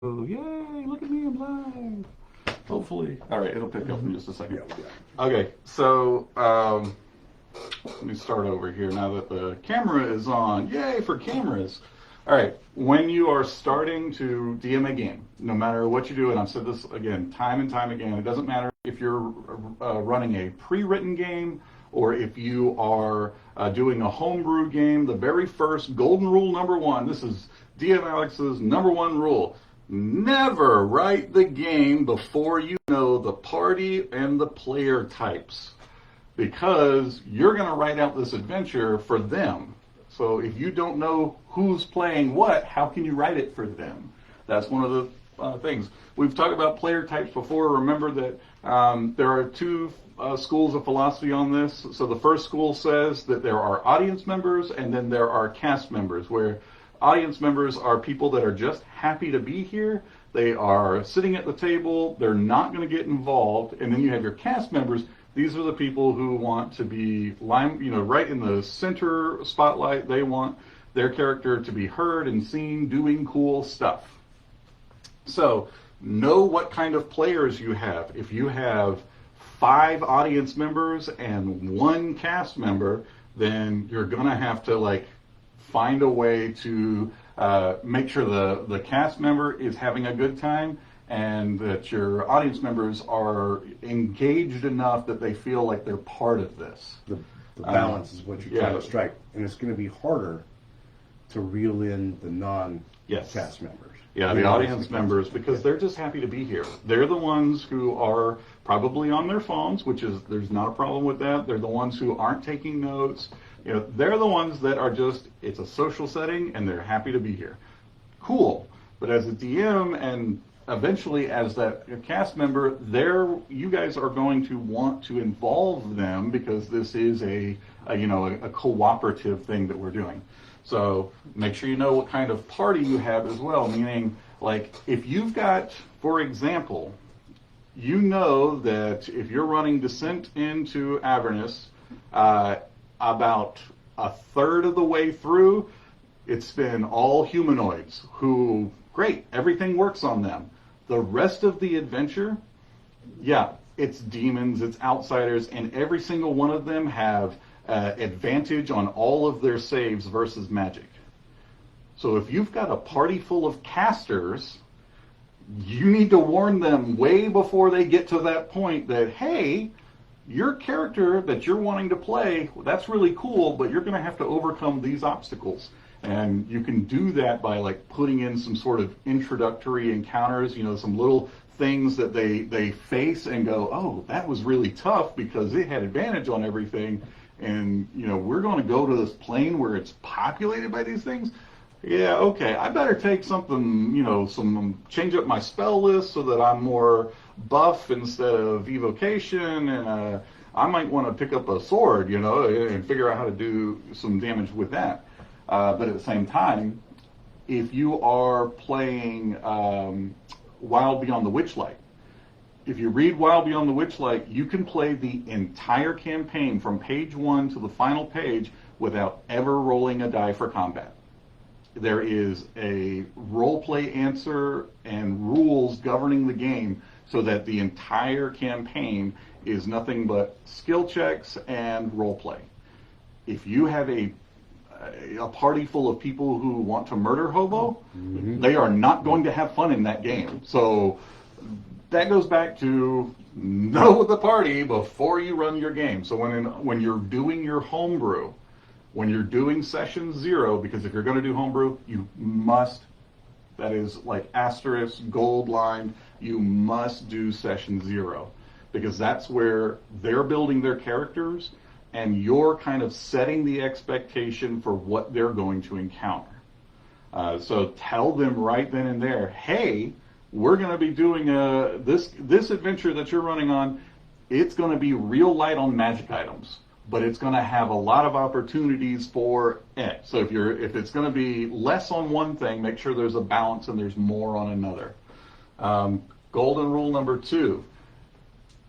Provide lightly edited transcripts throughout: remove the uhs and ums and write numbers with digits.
Oh, yay, look at me, I'm live. Hopefully. All right, it'll pick up in just a second. Okay, so let me start over here now that the camera is on. Yay for cameras. All right, when you are starting to DM a game, no matter what you do, and I've said this again time and time again, it doesn't matter if you're running a pre-written game or if you are doing a homebrew game, the very first golden rule number one, this is DM Alex's number one rule. Never write the game before you know the party and the player types, because you're going to write out this adventure for them. So if you don't know who's playing what, how can you write it for them? That's one of the things. We've talked about player types before. Remember that there are two schools of philosophy on this. So the first school says that there are audience members and then there are cast members, where audience members are people that are just happy to be here. They are sitting at the table. They're not going to get involved. And then you have your cast members. These are the people who want to be, right in the center spotlight. They want their character to be heard and seen doing cool stuff. So know what kind of players you have. If you have 5 audience members and 1 cast member, then you're going to have to find a way to make sure the cast member is having a good time and that your audience members are engaged enough that they feel like they're part of this. The balance is what you're trying to strike. And it's going to be harder to reel in the non-cast members. Yeah, the audience members, because they're just happy to be here. They're the ones who are probably on their phones, there's not a problem with that. They're the ones who aren't taking notes. They're the ones that are it's a social setting and they're happy to be here. Cool. But as a DM and eventually as that cast member, you guys are going to want to involve them because this is a cooperative thing that we're doing. So make sure you know what kind of party you have as well, meaning if you've got, for example, you know that if you're running Descent into Avernus, about a third of the way through, it's been all humanoids who, great, everything works on them. The rest of the adventure, it's demons, it's outsiders, and every single one of them have advantage on all of their saves versus magic. So if you've got a party full of casters, you need to warn them way before they get to that point that, hey, your character that you're wanting to play, that's really cool, but you're going to have to overcome these obstacles. And you can do that by putting in some sort of introductory encounters, some little things that they face and go, oh, that was really tough because it had advantage on everything. And, we're going to go to this plane where it's populated by these things. Yeah, okay, I better take something, change up my spell list so that I'm more buff instead of evocation, and I might want to pick up a sword, and figure out how to do some damage with that. But at the same time, if you are playing Wild Beyond the Witchlight, if you read Wild Beyond the Witchlight, you can play the entire campaign from page 1 to the final page without ever rolling a die for combat. There is a role-play answer and rules governing the game so that the entire campaign is nothing but skill checks and role-play. If you have a party full of people who want to murder Hobo, they are not going to have fun in that game. So that goes back to know the party before you run your game. So when you're doing your homebrew, when you're doing session 0, because if you're going to do homebrew, you must, that is asterisk, gold line, you must do session 0, because that's where they're building their characters and you're kind of setting the expectation for what they're going to encounter. So tell them right then and there, hey, we're going to be doing this adventure that you're running on. It's going to be real light on magic items, but it's going to have a lot of opportunities for it. So if it's going to be less on one thing, make sure there's a balance and there's more on another. Golden rule number 2,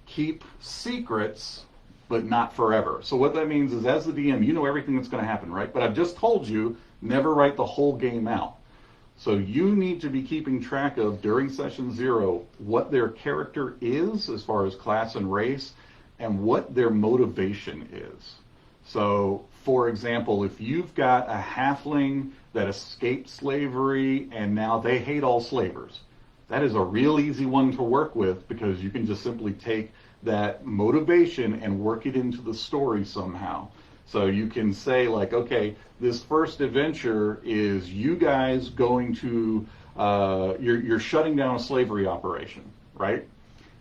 keep secrets, but not forever. So what that means is, as the DM, you know everything that's going to happen, right? But I've just told you, never write the whole game out. So you need to be keeping track of, during session 0, what their character is as far as class and race, and what their motivation is. So, for example, if you've got a halfling that escaped slavery and now they hate all slavers, that is a real easy one to work with, because you can just simply take that motivation and work it into the story somehow. So you can say, like, okay, this first adventure is you guys going to, you're shutting down a slavery operation, right?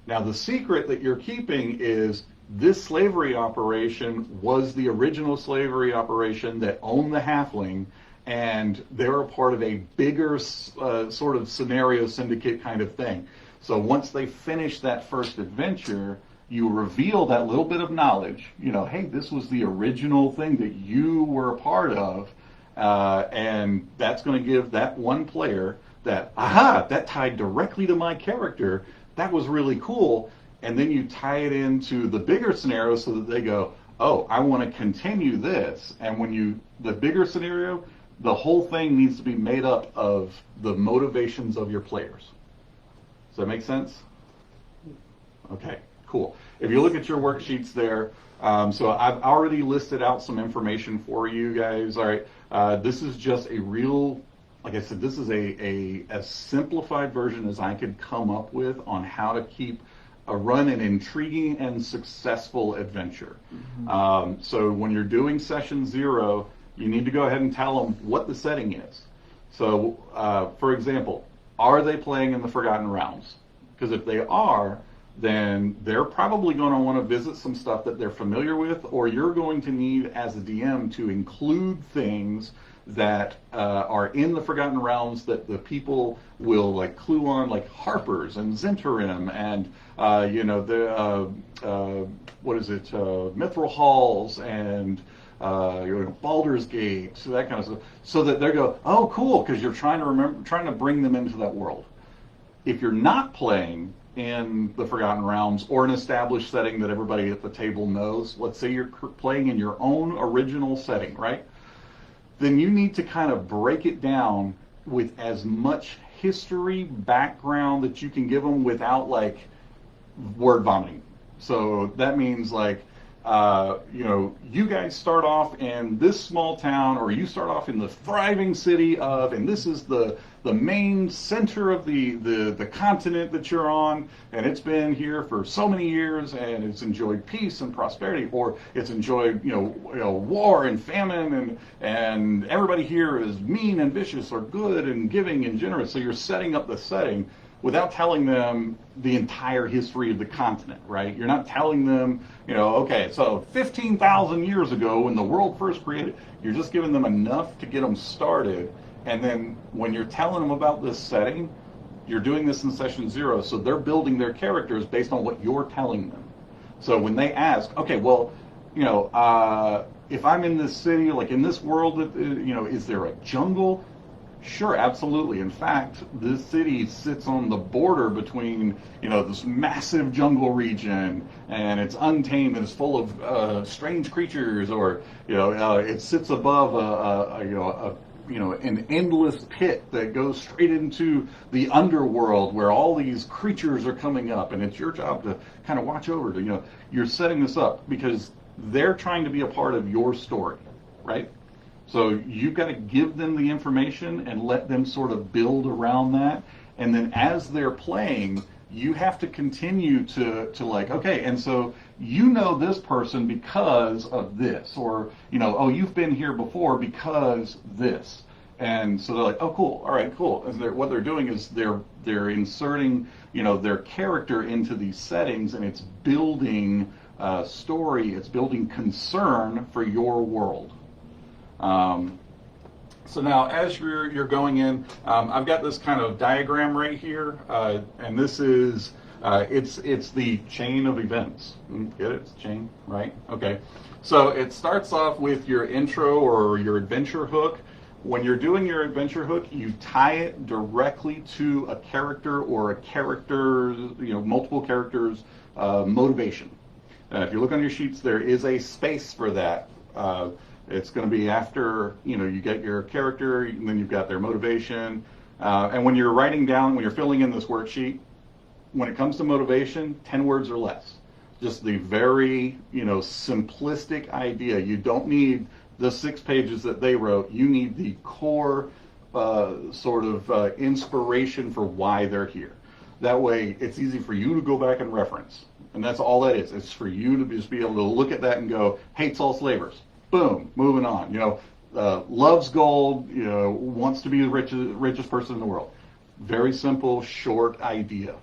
Now the secret that you're keeping is this slavery operation was the original slavery operation that owned the halfling, and they're a part of a bigger sort of scenario syndicate kind of thing. So once they finish that first adventure, you reveal that little bit of knowledge, you know, hey, this was the original thing that you were a part of, and that's going to give that one player that, aha, that tied directly to my character, that was really cool, and then you tie it into the bigger scenario so that they go, oh, I want to continue this, and when the bigger scenario, the whole thing needs to be made up of the motivations of your players. Does that make sense? Okay. Cool. If you look at your worksheets there, so I've already listed out some information for you guys. All right, this is just a real, like I said, this is as simplified version as I could come up with on how to run an intriguing and successful adventure. Mm-hmm. So when you're doing session 0, you need to go ahead and tell them what the setting is. So, for example, are they playing in the Forgotten Realms? Because if they are, then they're probably going to want to visit some stuff that they're familiar with, or you're going to need, as a DM, to include things that are in the Forgotten Realms that the people will like clue on, like Harper's and Zentarim and Mithril Halls and Baldur's Gate, so that kind of stuff, so that they go, oh, cool, because you're trying to bring them into that world. If you're not playing in the Forgotten Realms or an established setting that everybody at the table knows, let's say you're playing in your own original setting, right? Then you need to kind of break it down with as much history, background that you can give them without like word vomiting. So that means like, you guys start off in this small town, or you start off in the thriving city of, and this is the main center of the continent that you're on, and it's been here for so many years, and it's enjoyed peace and prosperity, or it's enjoyed war and famine, and everybody here is mean and vicious, or good and giving and generous. So you're setting up the setting without telling them the entire history of the continent, right? You're not telling them, okay, so 15,000 years ago when the world first created, you're just giving them enough to get them started. And then when you're telling them about this setting, you're doing this in session 0, so they're building their characters based on what you're telling them. So when they ask, okay, well, if I'm in this city, like in this world, is there a jungle? Sure, absolutely. In fact, this city sits on the border between, this massive jungle region, and it's untamed and it's full of strange creatures, or, it sits above an endless pit that goes straight into the underworld where all these creatures are coming up, and it's your job to kind of watch over it. You're setting this up because they're trying to be a part of your story, right? So you've got to give them the information and let them sort of build around that. And then as they're playing, you have to continue to like, okay, and so this person because of this, or, oh, you've been here before because this. And so they're like, oh, cool, all right, cool. And what they're doing is they're inserting, their character into these settings, and it's building story, it's building concern for your world. So now as you're going in, I've got this kind of diagram right here, and this is, it's the chain of events. Get it? It's chain, right? Okay. So it starts off with your intro or your adventure hook. When you're doing your adventure hook, you tie it directly to a character or a character, multiple characters' motivation. If you look on your sheets, there is a space for that. It's going to be after, you get your character, and then you've got their motivation, And when you're writing down, when you're filling in this worksheet, when it comes to motivation, 10 words or less. Just the very, simplistic idea. You don't need the 6 pages that they wrote. You need the core inspiration for why they're here. That way, it's easy for you to go back and reference. And that's all that is. It's for you to just be able to look at that and go, hates all slavers. Boom, moving on. Loves gold, wants to be the richest person in the world. Very simple, short idea.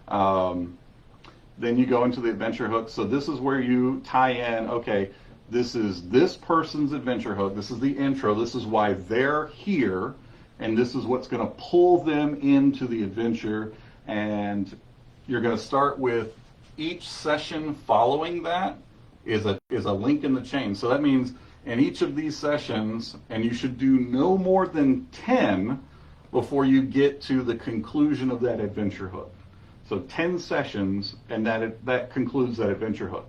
Then you go into the adventure hook. So this is where you tie in, okay, this is this person's adventure hook. This is the intro. This is why they're here. And this is what's going to pull them into the adventure. And you're going to start with each session following that is a link in the chain. So that means in each of these sessions, and you should do no more than 10 before you get to the conclusion of that adventure hook. So 10 sessions, and that concludes that adventure hook.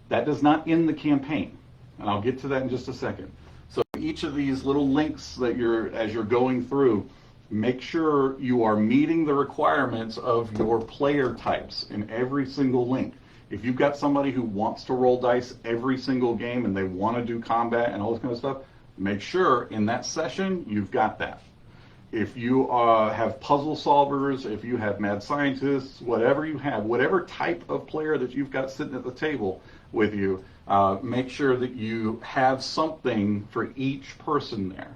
That does not end the campaign, and I'll get to that in just a second. So each of these little links that as you're going through, make sure you are meeting the requirements of your player types in every single link. If you've got somebody who wants to roll dice every single game and they want to do combat and all this kind of stuff, make sure in that session you've got that. If you have puzzle solvers, if you have mad scientists, whatever you have, whatever type of player that you've got sitting at the table with you, make sure that you have something for each person there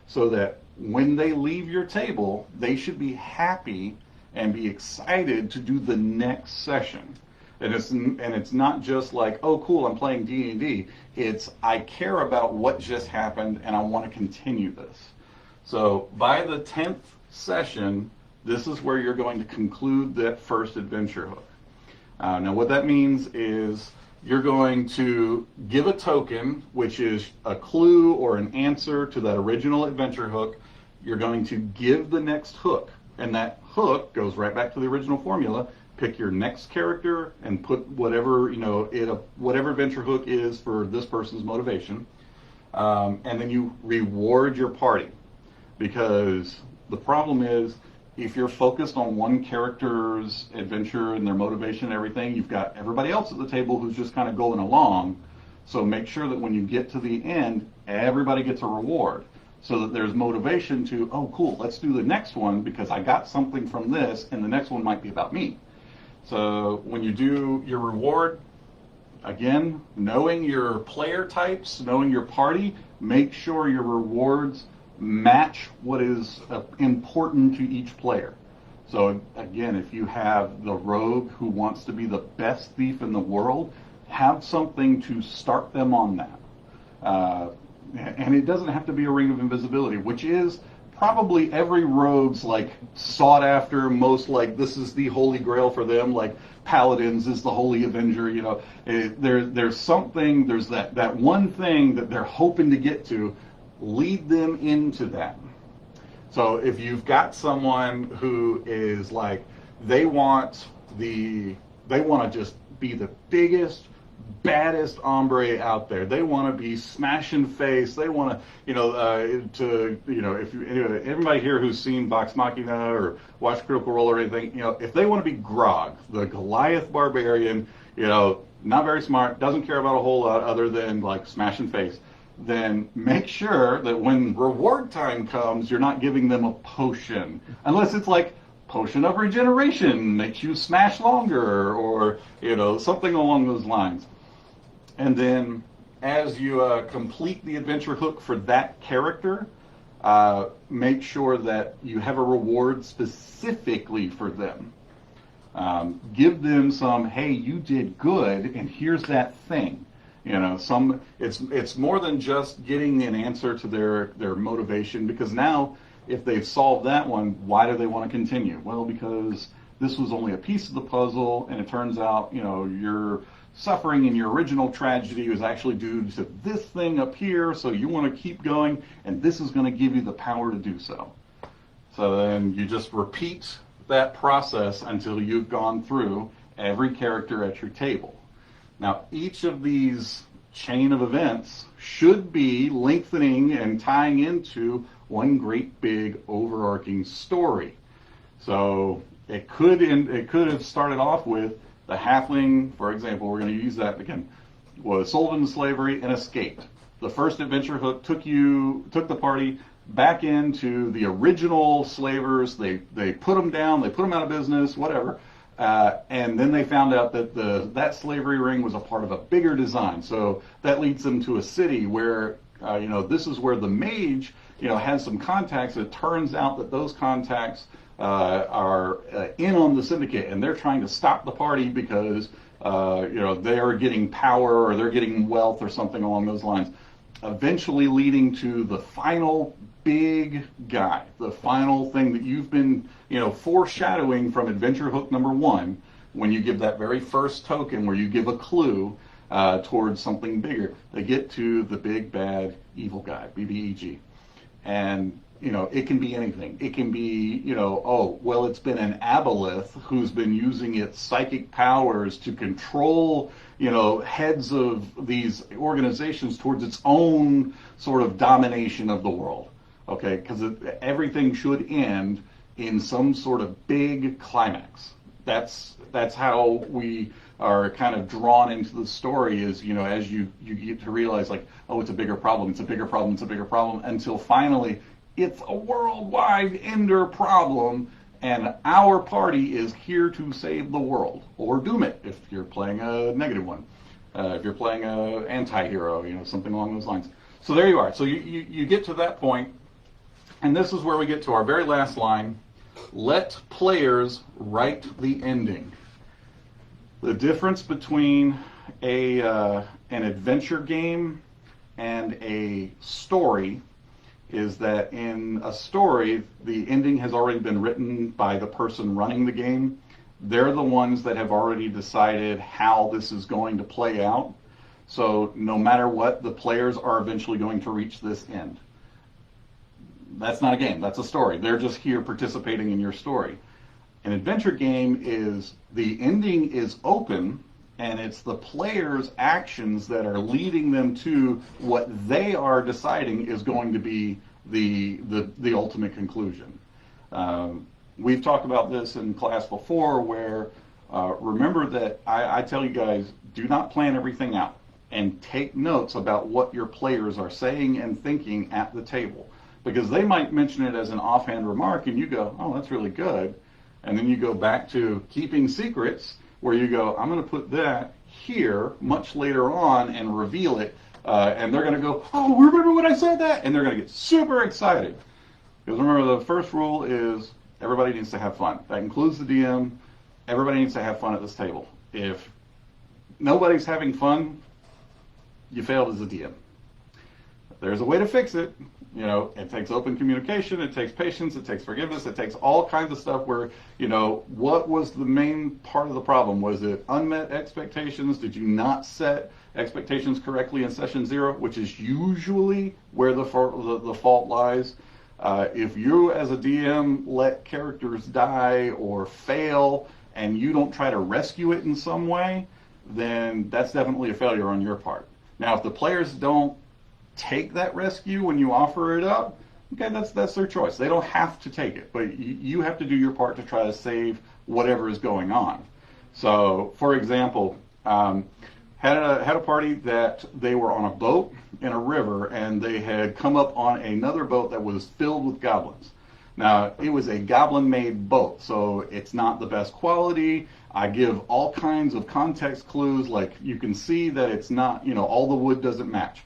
so that when they leave your table, they should be happy and be excited to do the next session. And it's not just like, oh, cool, I'm playing D&D. It's, I care about what just happened and I want to continue this. So by the 10th session, this is where you're going to conclude that first adventure hook. Now what that means is you're going to give a token, which is a clue or an answer to that original adventure hook. You're going to give the next hook, and that hook goes right back to the original formula. Pick your next character and put whatever, whatever adventure hook is for this person's motivation. And then you reward your party. Because the problem is, if you're focused on one character's adventure and their motivation and everything, you've got everybody else at the table who's just kind of going along. So make sure that when you get to the end, everybody gets a reward. So that there's motivation to, oh, cool, let's do the next one because I got something from this, and the next one might be about me. So when you do your reward, again, knowing your player types, knowing your party, make sure your rewards match what is important to each player. So again, if you have the rogue who wants to be the best thief in the world, have something to start them on that. And it doesn't have to be a ring of invisibility, which is probably every rogue's sought after, most this is the holy grail for them, like Paladins is the holy avenger, there's something, there's that one thing that they're hoping to get to. Lead them into that. So if you've got someone who is they want to just be the biggest, baddest hombre out there. They want to be smashing face. They want to, if everybody here who's seen Vox Machina or watched Critical Role or anything, if they want to be Grog, the Goliath barbarian, not very smart, doesn't care about a whole lot other than smashing face, then make sure that when reward time comes, you're not giving them a potion. Unless it's potion of regeneration, makes you smash longer, or, something along those lines. And then as you complete the adventure hook for that character, make sure that you have a reward specifically for them. Give them some, hey, you did good, and here's that thing. It's more than just getting an answer to their motivation, because now if they've solved that one, why do they want to continue? Well, because this was only a piece of the puzzle, and it turns out, your suffering in your original tragedy was actually due to this thing up here, so you want to keep going, and this is going to give you the power to do so. So then you just repeat that process until you've gone through every character at your table. Now, each of these chain of events should be lengthening and tying into one great big overarching story. So it could have started off with the halfling, for example, we're going to use that again, was sold into slavery and escaped. The first adventure hook took the party back into the original slavers. They put them down, they put them out of business, whatever. And then they found out that that slavery ring was a part of a bigger design. So that leads them to a city where, this is where the mage, has some contacts. It turns out that those contacts are in on the syndicate, and they're trying to stop the party because, they're getting power or they're getting wealth or something along those lines. Eventually leading to the final big guy, the final thing that you've been, foreshadowing from adventure hook number 1, when you give that very first token where you give a clue towards something bigger. They get to the big bad evil guy, BBEG. And, it can be anything. It can be, it's been an aboleth who's been using its psychic powers to control, heads of these organizations towards its own sort of domination of the world. Okay, because everything should end in some sort of big climax. That's how we are kind of drawn into the story, is, as you get to realize, like, oh, it's a bigger problem, it's a bigger problem, it's a bigger problem, until finally it's a worldwide ender problem, and our party is here to save the world, or doom it if you're playing a negative one. If you're playing a anti-hero, something along those lines. So there you are. So you get to that point, and this is where we get to our very last line. Let players write the ending. The difference between an adventure game and a story is that in a story, the ending has already been written by the person running the game. They're the ones that have already decided how this is going to play out. So no matter what, the players are eventually going to reach this end. That's not a game, that's a story. They're just here participating in your story. An adventure game is, the ending is open, and it's the players' actions that are leading them to what they are deciding is going to be the ultimate conclusion. We've talked about this in class before, where remember that I tell you guys, do not plan everything out, and take notes about what your players are saying and thinking at the table. Because they might mention it as an offhand remark, and you go, oh, that's really good. And then you go back to keeping secrets, where you go, I'm going to put that here much later on and reveal it. And they're going to go, oh, remember when I said that? And they're going to get super excited. Because remember, the first rule is everybody needs to have fun. That includes the DM. Everybody needs to have fun at this table. If nobody's having fun, you failed as a DM. There's a way to fix it. It takes open communication, it takes patience, it takes forgiveness, it takes all kinds of stuff where, what was the main part of the problem? Was it unmet expectations? Did you not set expectations correctly in session 0, which is usually where the fault lies? If you as a DM let characters die or fail and you don't try to rescue it in some way, then that's definitely a failure on your part. Now, if the players don't take that rescue when you offer it up, okay, that's their choice. They don't have to take it, but you have to do your part to try to save whatever is going on. So, for example, had a party that they were on a boat in a river, and they had come up on another boat that was filled with goblins. Now, it was a goblin-made boat, so it's not the best quality. I give all kinds of context clues, like you can see that it's not, all the wood doesn't match.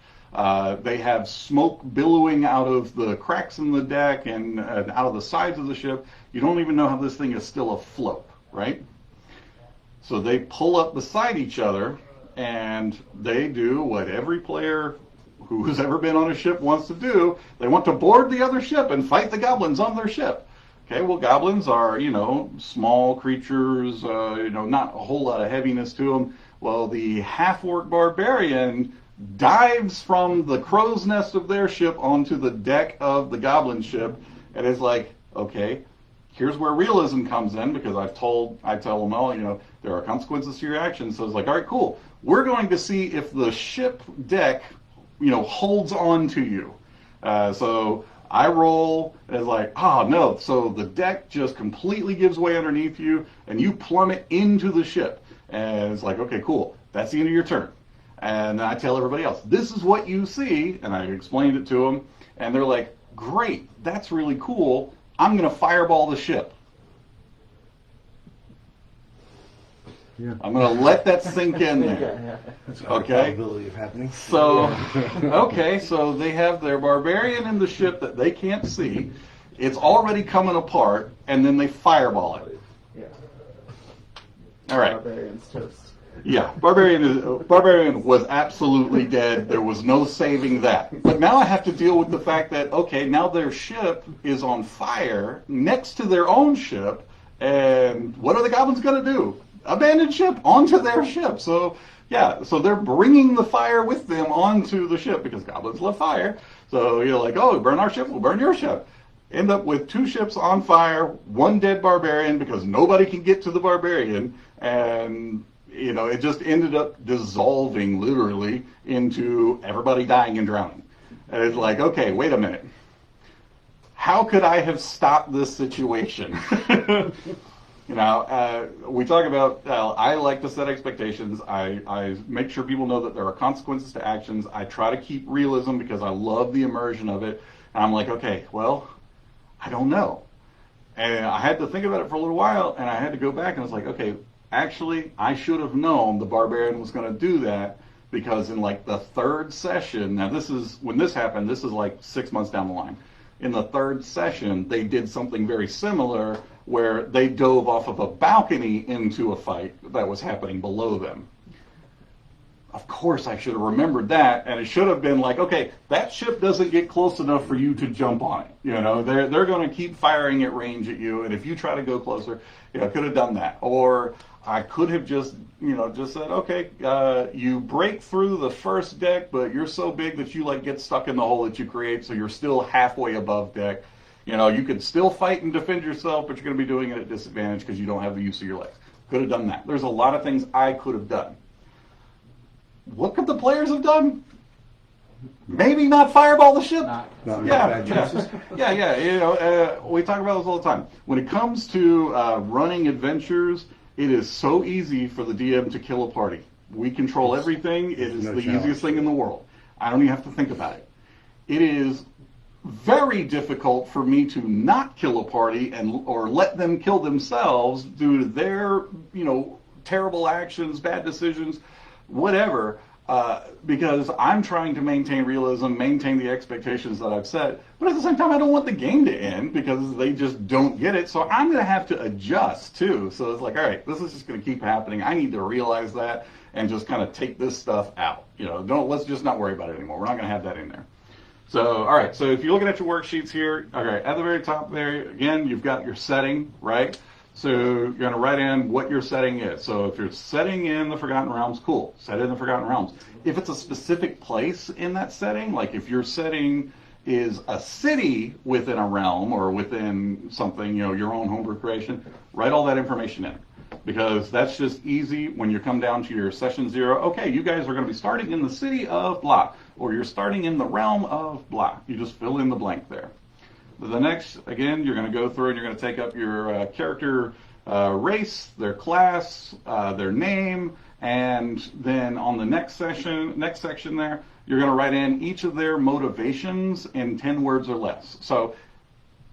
They have smoke billowing out of the cracks in the deck and out of the sides of the ship. You don't even know how this thing is still afloat, right? So they pull up beside each other, and they do what every player who's ever been on a ship wants to do. They want to board the other ship and fight the goblins on their ship. Okay, well, goblins are, small creatures, not a whole lot of heaviness to them. Well, the half-orc barbarian dives from the crow's nest of their ship onto the deck of the goblin ship, and is like, okay, here's where realism comes in, because I tell them all, there are consequences to your actions. So it's like, all right, cool. We're going to see if the ship deck, holds on to you. So I roll, and it's like, oh no, so the deck just completely gives way underneath you, and you plummet into the ship. And it's like, okay, cool, that's the end of your turn. And then I tell everybody else, this is what you see, and I explained it to them, and they're like, great, that's really cool, I'm going to fireball the ship. Yeah. I'm going to let that sink in there. Yeah. That's a Okay. probability of happening. So, okay, so they have their barbarian in the ship that they can't see. It's already coming apart, and then they fireball it. Yeah. All right. Barbarian's toast. Yeah, barbarian was absolutely dead. There was no saving that. But now I have to deal with the fact that, okay, now their ship is on fire next to their own ship, and what are the goblins going to do? Abandon ship onto their ship. So, yeah, so they're bringing the fire with them onto the ship because goblins love fire. So you're like, oh, burn our ship, we'll burn your ship. End up with 2 ships on fire, 1 dead barbarian because nobody can get to the barbarian, and you know, it just ended up dissolving literally into everybody dying and drowning. And it's like, okay, wait a minute. How could I have stopped this situation? You know, we talk about, I like to set expectations. I make sure people know that there are consequences to actions. I try to keep realism because I love the immersion of it. And I'm like, okay, well, I don't know. And I had to think about it for a little while, and I had to go back and I was like, okay, actually, I should have known the barbarian was going to do that because in like the 3rd session, now this is, when this happened, this is like 6 months down the line. In the 3rd session, they did something very similar where they dove off of a balcony into a fight that was happening below them. Of course, I should have remembered that, and it should have been like, okay, that ship doesn't get close enough for you to jump on it. You know, they're going to keep firing at range at you, and if you try to go closer, you know, I could have done that. Or I could have just, you know, just said, okay, you break through the first deck, but you're so big that you like get stuck in the hole that you create, so you're still halfway above deck. You know, you could still fight and defend yourself, but you're going to be doing it at disadvantage because you don't have the use of your legs. Could have done that. There's a lot of things I could have done. What could the players have done? Maybe not fireball the ship. Yeah. You know, we talk about this all the time. When it comes to running adventures, it is so easy for the DM to kill a party. We control everything. It is the easiest thing in the world. I don't even have to think about it. It is very difficult for me to not kill a party or let them kill themselves due to their, you know, terrible actions, bad decisions, whatever, because I'm trying to maintain realism, maintain the expectations that I've set, but at the same time I don't want the game to end because they just don't get it, so I'm going to have to adjust too. So it's like, all right, this is just going to keep happening. I need to realize that and just kind of take this stuff out. You know, let's just not worry about it anymore. We're not going to have that in there. So, all right, so if you're looking at your worksheets here, okay, at the very top there, again, you've got your setting, right? So you're going to write in what your setting is. So if you're setting in the Forgotten Realms, cool, set in the Forgotten Realms. If it's a specific place in that setting, like if your setting is a city within a realm or within something, you know, your own homebrew creation, write all that information in. Because that's just easy when you come down to your session 0. Okay, you guys are going to be starting in the city of blah, or you're starting in the realm of blah. You just fill in the blank there. The next, again, you're going to go through and you're going to take up your character race, their class, their name, and then on the next section there, you're going to write in each of their motivations in 10 words or less. So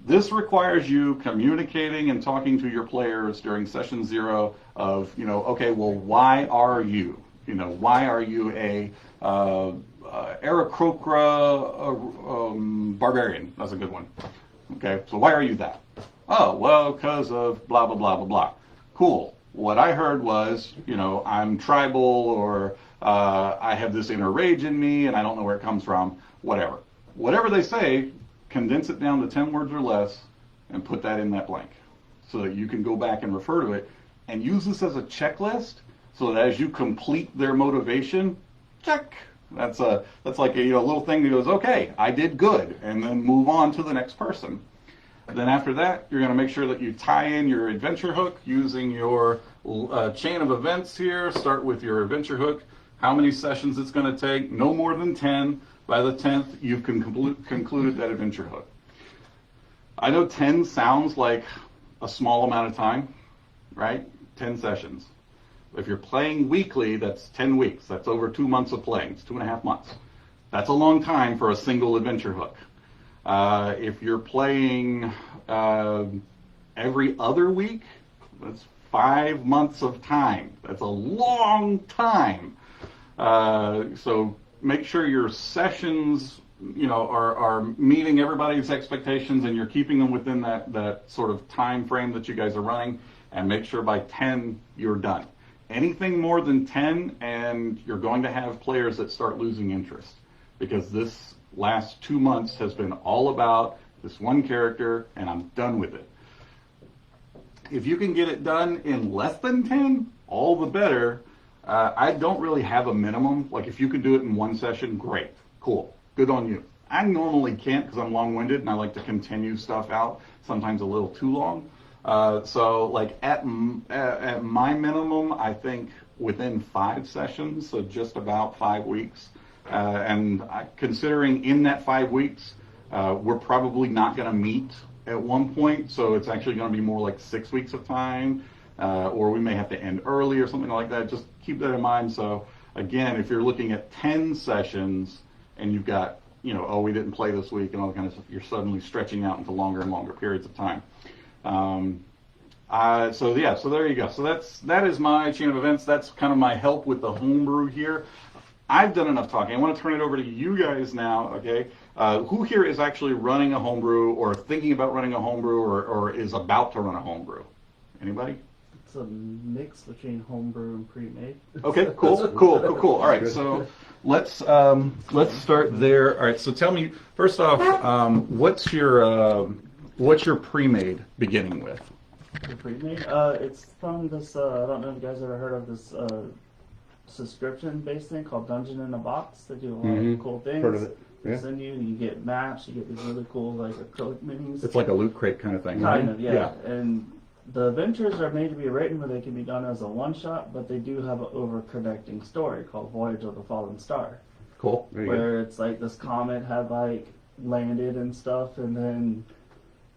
this requires you communicating and talking to your players during session 0 of, you know, okay, well, why are you? You know, why are you a Aarakocra barbarian? That's a good one. Okay, so why are you that? Oh, well, because of blah, blah, blah, blah, blah. Cool. What I heard was, you know, I'm tribal, or I have this inner rage in me and I don't know where it comes from, whatever. Whatever they say, condense it down to 10 words or less and put that in that blank so that you can go back and refer to it and use this as a checklist so that as you complete their motivation, check. That's like a, you know, little thing that goes, okay, I did good, and then move on to the next person. Then after that, you're going to make sure that you tie in your adventure hook using your chain of events here. Start with your adventure hook, how many sessions it's going to take, no more than 10. By the 10th, you've concluded that adventure hook. I know 10 sounds like a small amount of time, right? 10 sessions. If you're playing weekly, that's 10 weeks. That's over 2 months of playing. It's 2.5 months. That's a long time for a single adventure hook. If you're playing every other week, that's 5 months of time. That's a long time. So make sure your sessions, are meeting everybody's expectations, and you're keeping them within that sort of time frame that you guys are running, and make sure by 10 you're done. Anything more than 10 and you're going to have players that start losing interest, because this last 2 months has been all about this one character and I'm done with it. If you can get it done in less than 10, all the better. I don't really have a minimum. Like, if you can do it in one session, great, cool, good on you. I normally can't because I'm long-winded and I like to continue stuff out, sometimes a little too long. So like at my minimum, I think within 5 sessions, so just about 5 weeks. And considering in that 5 weeks, we're probably not going to meet at one point, so it's actually going to be more like 6 weeks of time, or we may have to end early or something like that. Just keep that in mind. So again, if you're looking at 10 sessions and you've got, oh, we didn't play this week and all that kind of stuff, you're suddenly stretching out into longer and longer periods of time. So there you go. So that is my chain of events. That's kind of my help with the homebrew here. I've done enough talking. I want to turn it over to you guys now, okay? Who here is actually running a homebrew or thinking about running a homebrew or is about to run a homebrew? Anybody? It's a mix between homebrew and pre-made. Okay, cool. All right, so let's start there. All right, so tell me, first off, what's your pre-made beginning with? The pre-made? It's from this, I don't know if you guys ever heard of this subscription-based thing called Dungeon in a Box. They do a lot of cool things. Heard of it. They Yeah. send you get maps, you get these really cool like acrylic minis. It's like a loot crate kind of thing, right? Kind of, yeah. And the adventures are made to be written where they can be done as a one-shot, but they do have an over-connecting story called Voyage of the Fallen Star. Cool. Where it's like this comet had like landed and stuff, and then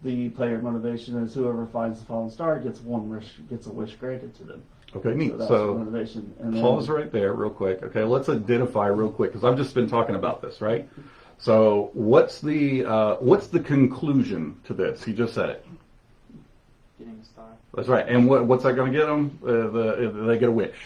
the player motivation is whoever finds the fallen star gets a wish granted to them. Okay, neat. that's So the motivation. And pause right there real quick. Okay, let's identify real quick because I've just been talking about this, right? So what's the conclusion to this? He just said it. Getting a star. That's right. And what's that going to get them? They get a wish,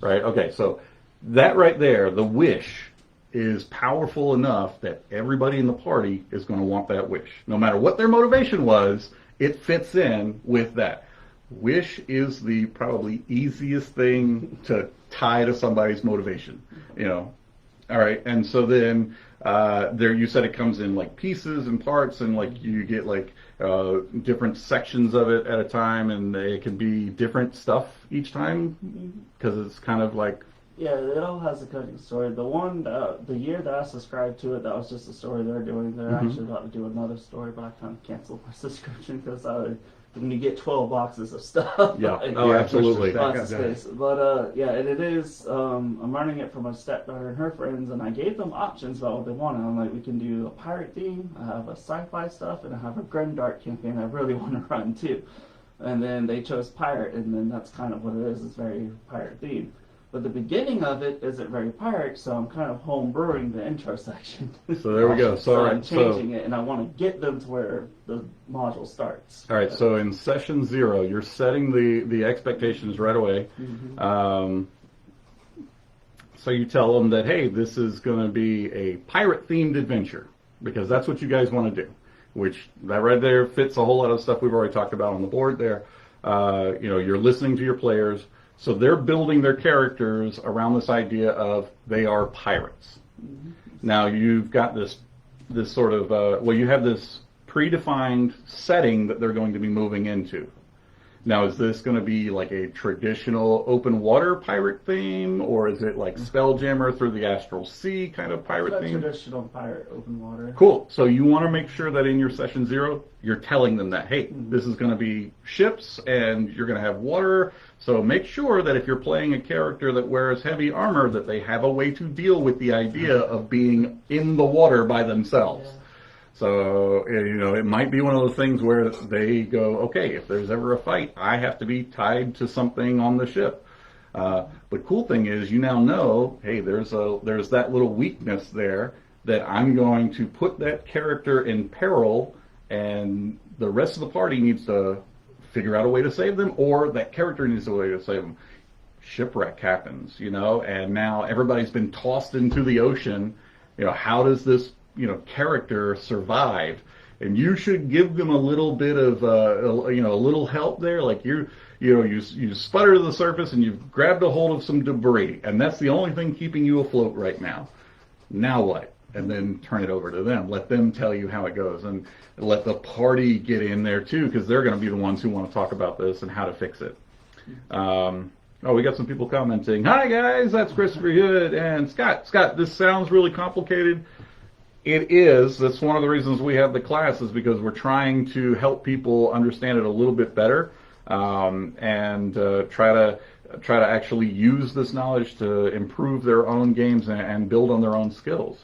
right? Okay, so that right there, the wish, is powerful enough that everybody in the party is going to want that wish. No matter what their motivation was, it fits in with that. Wish is the probably easiest thing to tie to somebody's motivation, All right, and so then there you said it comes in like pieces and parts, and like you get like different sections of it at a time, and it can be different stuff each time because it's kind of like. Yeah, it all has a connecting story. The year that I subscribed to it, that was just a story they're doing. They're actually about to do another story, but I kind of canceled my subscription because when you get 12 boxes of stuff. Yeah, like, absolutely. Lots of space. But and it is, I'm running it for my stepdaughter and her friends, and I gave them options about what they wanted. I'm like, we can do a pirate theme, I have a sci-fi stuff, and I have a Grimdark campaign I really want to run too. And then they chose pirate, and then that's kind of what it is. It's very pirate themed. But the beginning of it isn't very pirate, so I'm kind of home brewing the intro section. So there we go. So all right, I'm changing it, and I want to get them to where the module starts. All right, so in session 0, you're setting the expectations right away. So you tell them that, hey, this is going to be a pirate-themed adventure, because that's what you guys want to do, which that right there fits a whole lot of stuff we've already talked about on the board there. You're listening to your players. So they're building their characters around this idea of they are pirates. Now you've got this sort of, you have this predefined setting that they're going to be moving into. Now, is this going to be like a traditional open water pirate theme, or is it like Spelljammer through the Astral Sea kind of pirate theme? Traditional pirate open water. Cool. So you want to make sure that in your session 0, you're telling them that, hey, this is going to be ships and you're going to have water. So make sure that if you're playing a character that wears heavy armor, that they have a way to deal with the idea of being in the water by themselves. So, it might be one of those things where they go, okay, if there's ever a fight, I have to be tied to something on the ship. But cool thing is, you now know, hey, there's that little weakness there that I'm going to put that character in peril, and the rest of the party needs to figure out a way to save them, or that character needs a way to save them. Shipwreck happens, and now everybody's been tossed into the ocean. How does this, character survive? And you should give them a little bit of, a little help there. Like you sputter to the surface and you've grabbed a hold of some debris, and that's the only thing keeping you afloat right now. Now what? And then turn it over to them. Let them tell you how it goes, and let the party get in there too, because they're going to be the ones who want to talk about this and how to fix it. We got some people commenting. Hi guys, that's Christopher Hood and Scott. Scott, this sounds really complicated. It is. That's one of the reasons we have the class, is because we're trying to help people understand it a little bit better, and try to actually use this knowledge to improve their own games and build on their own skills.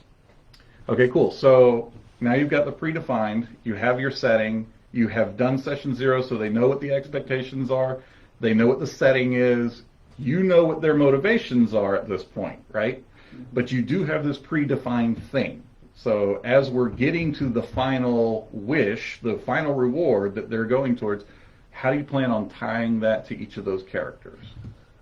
Okay, cool. So now you've got the predefined, you have your setting, you have done session 0, so they know what the expectations are, they know what the setting is, you know what their motivations are at this point, right? But you do have this predefined thing. So as we're getting to the final wish, the final reward that they're going towards, how do you plan on tying that to each of those characters?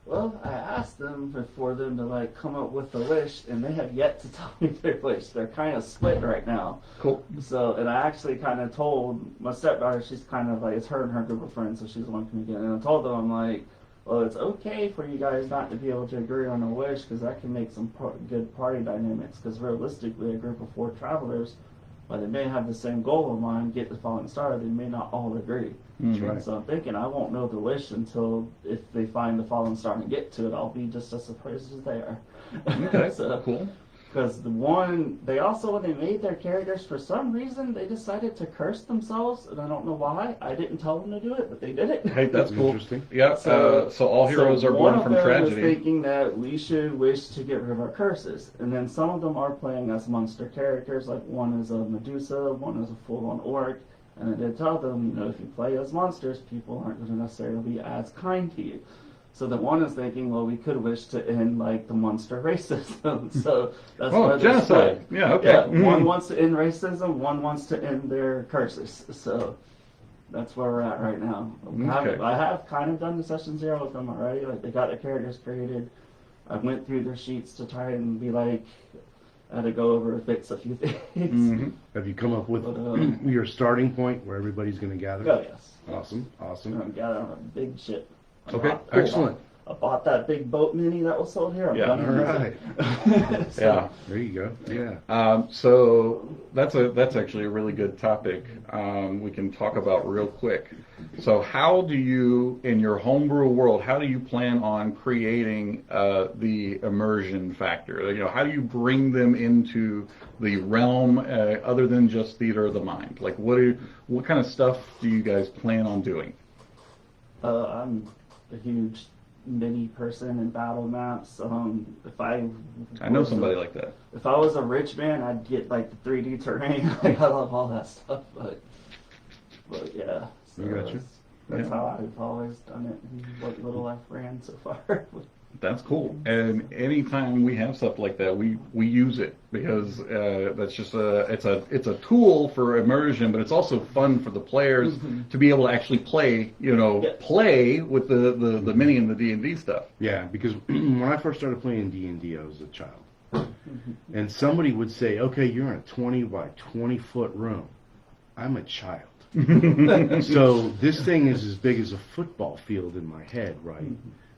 Well, I asked them for them to come up with a wish, and they have yet to tell me their wish. They're kind of split right now. Cool. So, and I actually kind of told my stepdaughter, she's kind of it's her and her group of friends, so she's the one coming in. And I told them, I'm like, well, it's okay for you guys not to be able to agree on a wish, because that can make some good party dynamics. Because realistically, a group of 4 travelers, while they may have the same goal in mind, get the falling star, they may not all agree. That's right. So I'm thinking I won't know the wish until if they find the fallen star and get to it. I'll be just as surprised as they are. Okay, so, cool. Because when they made their characters, for some reason they decided to curse themselves, and I don't know why. I didn't tell them to do it, but they did it. Hey, that's cool. Interesting. Yeah. So all heroes are born from tragedy. One of them was tragedy. thinking that we should wish to get rid of our curses, and then some of them are playing as monster characters. Like one is a Medusa, one is a full-on orc. And I did tell them, if you play as monsters, people aren't going to necessarily be as kind to you. So the one is thinking, well, we could wish to end the monster racism. So that's why genocide. Yeah, okay. Yeah, one wants to end racism, one wants to end their curses. So that's where we're at right now. Okay. I have kind of done the session 0 with them already. They got their characters created. I went through their sheets to try and be I had to go over and fix a few things. Mm-hmm. Have you come up with your starting point where everybody's going to gather? Oh, yes. Awesome. I'm going to gather on a big ship. Okay, Cool. Excellent. I bought that big boat mini that was sold here. I'm Yeah. gonna All use right. it. So, Yeah. There you go. Yeah. So that's actually a really good topic. We can talk about real quick. So how do you, in your homebrew world, how do you plan on creating the immersion factor? How do you bring them into the realm other than just theater of the mind? Like what kind of stuff do you guys plan on doing? I'm a huge mini person in battle maps. I know somebody like that. If I was a rich man, I'd get the 3D terrain. I love all that stuff, but yeah. So You gotcha. That's how I've always done it, and what little I've ran so far. That's cool. And anytime we have stuff like that, we use it, because that's just it's a tool for immersion, but it's also fun for the players to be able to actually play play with the mini and the D&D stuff. Yeah, because when I first started playing D&D, I was a child. And somebody would say, okay, you're in a 20 by 20 foot room. I'm a child. So this thing is as big as a football field in my head, right?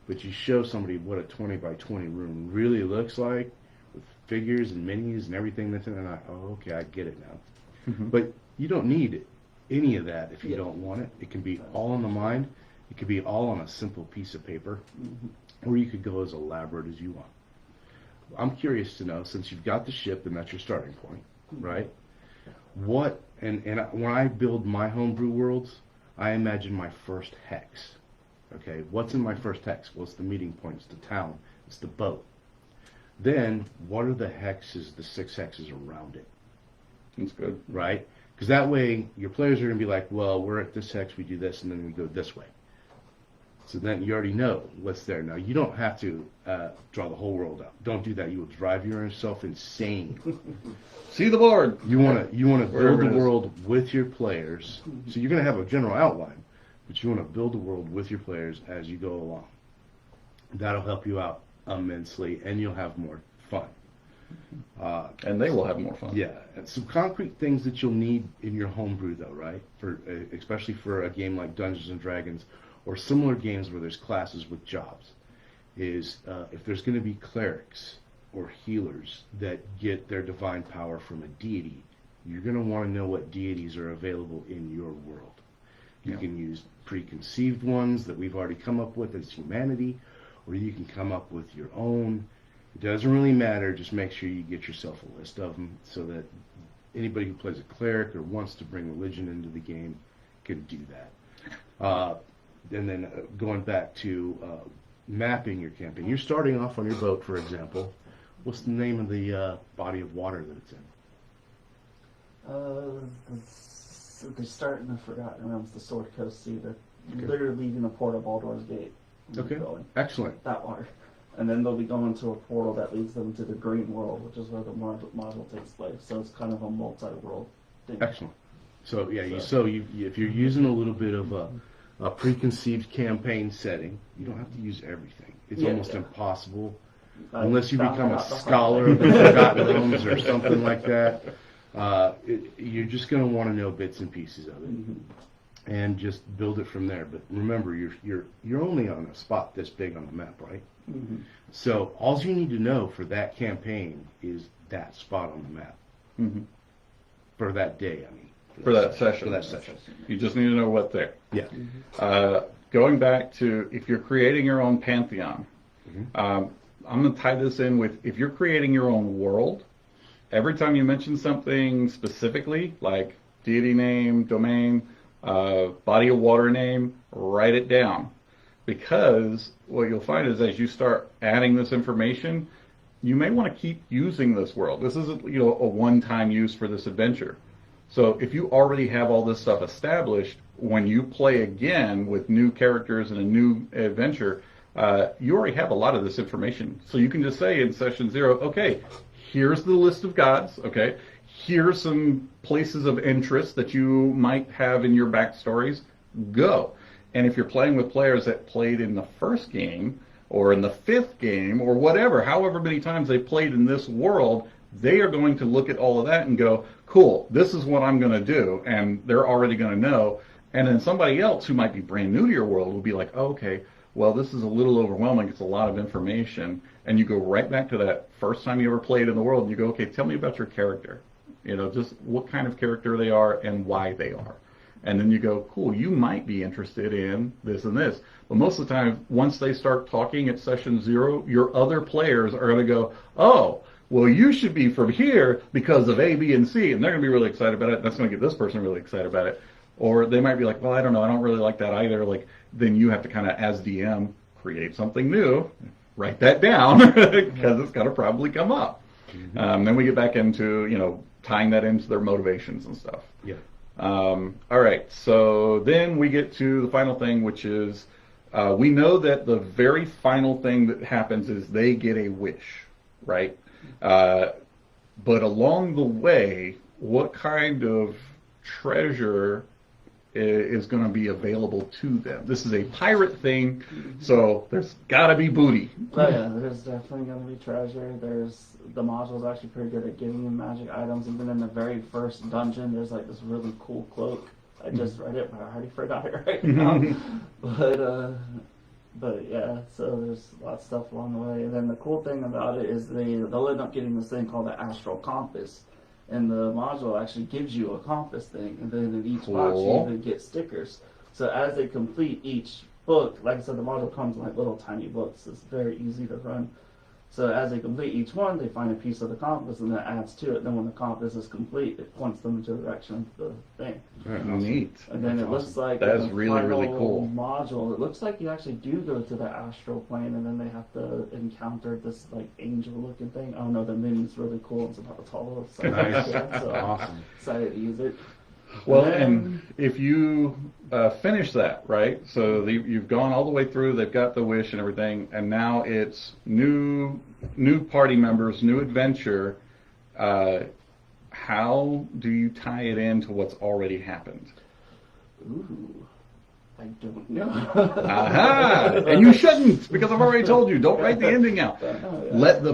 But you show somebody what a 20 by 20 room really looks like, with figures and minis and everything that's in it, and okay, I get it now. But you don't need any of that if you don't want it. It can be all in the mind. It could be all on a simple piece of paper, or you could go as elaborate as you want. I'm curious to know, since you've got the ship and that's your starting point, right? What, and when I build my homebrew worlds, I imagine my first hex. Okay, what's in my first hex? Well, it's the meeting point, it's the town, it's the boat. Then, what are the hexes, the 6 hexes around it? That's good. Right? Because that way, your players are going to be like, well, we're at this hex, we do this, and then we go this way. So then you already know what's there. Now, you don't have to draw the whole world up. Don't do that. You will drive yourself insane. See the board. You want to build Wherever the it is. world with your players. So you're going to have a general outline, but you want to build the world with your players as you go along. That'll help you out immensely, and you'll have more fun. And they will have more fun. Yeah, and some concrete things that you'll need in your homebrew, though, right? For especially for a game like Dungeons and Dragons or similar games where there's classes with jobs, is if there's going to be clerics or healers that get their divine power from a deity, you're going to want to know what deities are available in your world. You can use preconceived ones that we've already come up with as humanity, or you can come up with your own. It doesn't really matter. Just make sure you get yourself a list of them so that anybody who plays a cleric or wants to bring religion into the game can do that. And then going back to mapping your campaign. You're starting off on your boat, for example. What's the name of the body of water that it's in? They start in the Forgotten Realms, the Sword Coast Sea. They're leaving the port of Baldur's Gate. Okay, Going excellent. that water. And then they'll be going to a portal that leads them to the Green World, which is where the module takes place. So it's kind of a multi-world thing. Excellent. So yeah, if you're using a little bit of a preconceived campaign setting, you don't have to use everything. It's almost impossible unless you become a scholar of the Forgotten Realms or something like that. You're just going to want to know bits and pieces of it, and just build it from there. But remember, you're only on a spot this big on the map, right? Mm-hmm. So all you need to know for that campaign is that spot on the map for that day. I mean, For that session. For that session. You just need to know what's there. Yeah. Going back to if you're creating your own pantheon, I'm going to tie this in with if you're creating your own world, every time you mention something specifically, like deity name, domain, body of water name, write it down. Because what you'll find is as you start adding this information, you may want to keep using this world. This isn't, a one-time use for this adventure. So if you already have all this stuff established, when you play again with new characters and a new adventure, you already have a lot of this information. So you can just say in session 0, okay, here's the list of gods, okay, here's some places of interest that you might have in your backstories, go. And if you're playing with players that played in the first game, or in the 5th game, or whatever, however many times they played in this world, they are going to look at all of that and go, cool, this is what I'm going to do, and they're already going to know. And then somebody else who might be brand new to your world will be like, oh, okay, well, this is a little overwhelming, it's a lot of information, and you go right back to that first time you ever played in the world, and you go, okay, tell me about your character. Just what kind of character they are and why they are. And then you go, cool, you might be interested in this and this. But most of the time, once they start talking at session 0, your other players are going to go, oh, well, you should be from here because of A, B, and C. And they're going to be really excited about it. That's going to get this person really excited about it. Or they might be like, well, I don't know, I don't really like that either. Then you have to kind of, as DM, create something new, write that down, because it's going to probably come up. Then we get back into, tying that into their motivations and stuff. Yeah. All right, so then we get to the final thing, which is we know that the very final thing that happens is they get a wish, right? But along the way, what kind of treasure is going to be available to them? This is a pirate thing, so there's got to be booty. Oh yeah, there's definitely going to be treasure. The module's actually pretty good at giving you magic items. Even in the very first dungeon, there's this really cool cloak. I just read it, but I already forgot it right now. But yeah, so there's a lot of stuff along the way. And then the cool thing about it is they'll end up getting this thing called the astral compass. And the module actually gives you a compass thing, and then in each box you even get stickers. So as they complete each book, like I said, the module comes in little tiny books. It's very easy to run. So as they complete each one, they find a piece of the compass, and that adds to it. Then when the compass is complete, it points them into the direction of the thing. Very neat. And then it looks like That is in the really, really final cool. module, it looks like you actually do go to the astral plane, and then they have to encounter this angel-looking thing. Oh no, the mini's really cool. It's about the tallest. So Nice. so Awesome. excited to use it. Well, and if you finish that, right? So you've gone all the way through. They've got the wish and everything, and now it's new party members, new adventure. How do you tie it into what's already happened? Ooh, I don't know. Aha! And you shouldn't, because I've already told you, don't write the ending out. Let the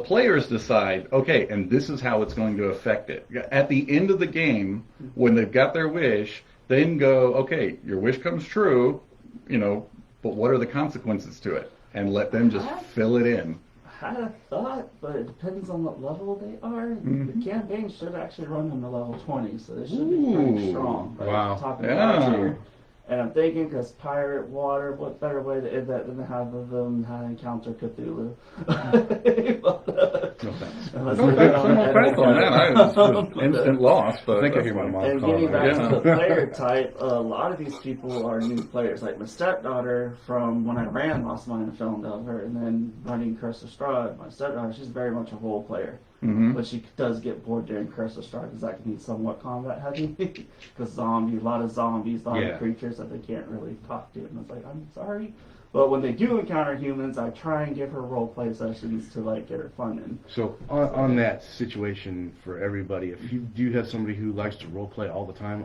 players decide, okay, and this is how it's going to affect it. At the end of the game, when they've got their wish, then go, okay, your wish comes true, but what are the consequences to it? And let them just fill it in. I had a thought, but it depends on what level they are. The campaign should actually run them to level 20, so they should be pretty strong. Like, wow. Talking about here. And I'm thinking, because pirate, water, what better way to end that than to have them encounter Cthulhu? No thanks. No thanks on that. I was instant loss. But I think I hear my mom And calling. getting back to the player type, a lot of these people are new players. Like my stepdaughter, from when I ran Lost Mine and filmed of her, and then running Curse of Strahd, my stepdaughter, she's very much a role player. But she does get bored during Curse of Strahd because that can be somewhat combat heavy. Because a lot of zombies, a lot of creatures that they can't really talk to. And it's like, I'm sorry. But when they do encounter humans, I try and give her role play sessions to get her fun in. So on that situation for everybody, if you do have somebody who likes to role play all the time,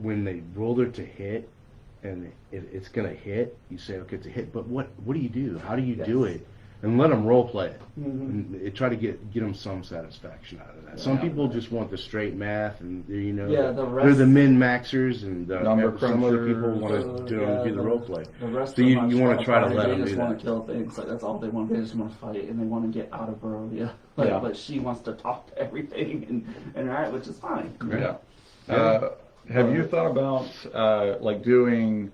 when they roll it to hit and it's going to hit, you say, okay, it's a hit. But what do you do? How do you do it? And let them role play it. And try to get them some satisfaction out of that. Some people just want the straight math, and they're the min-maxers, and some other people want to do the role play. The rest so you want to try to let them do that. They just want to kill things. Like, that's all they want. They just want to fight, and they want to get out of Barovia. But she wants to talk to everything and interact, which is fine. Yeah. Have you thought about doing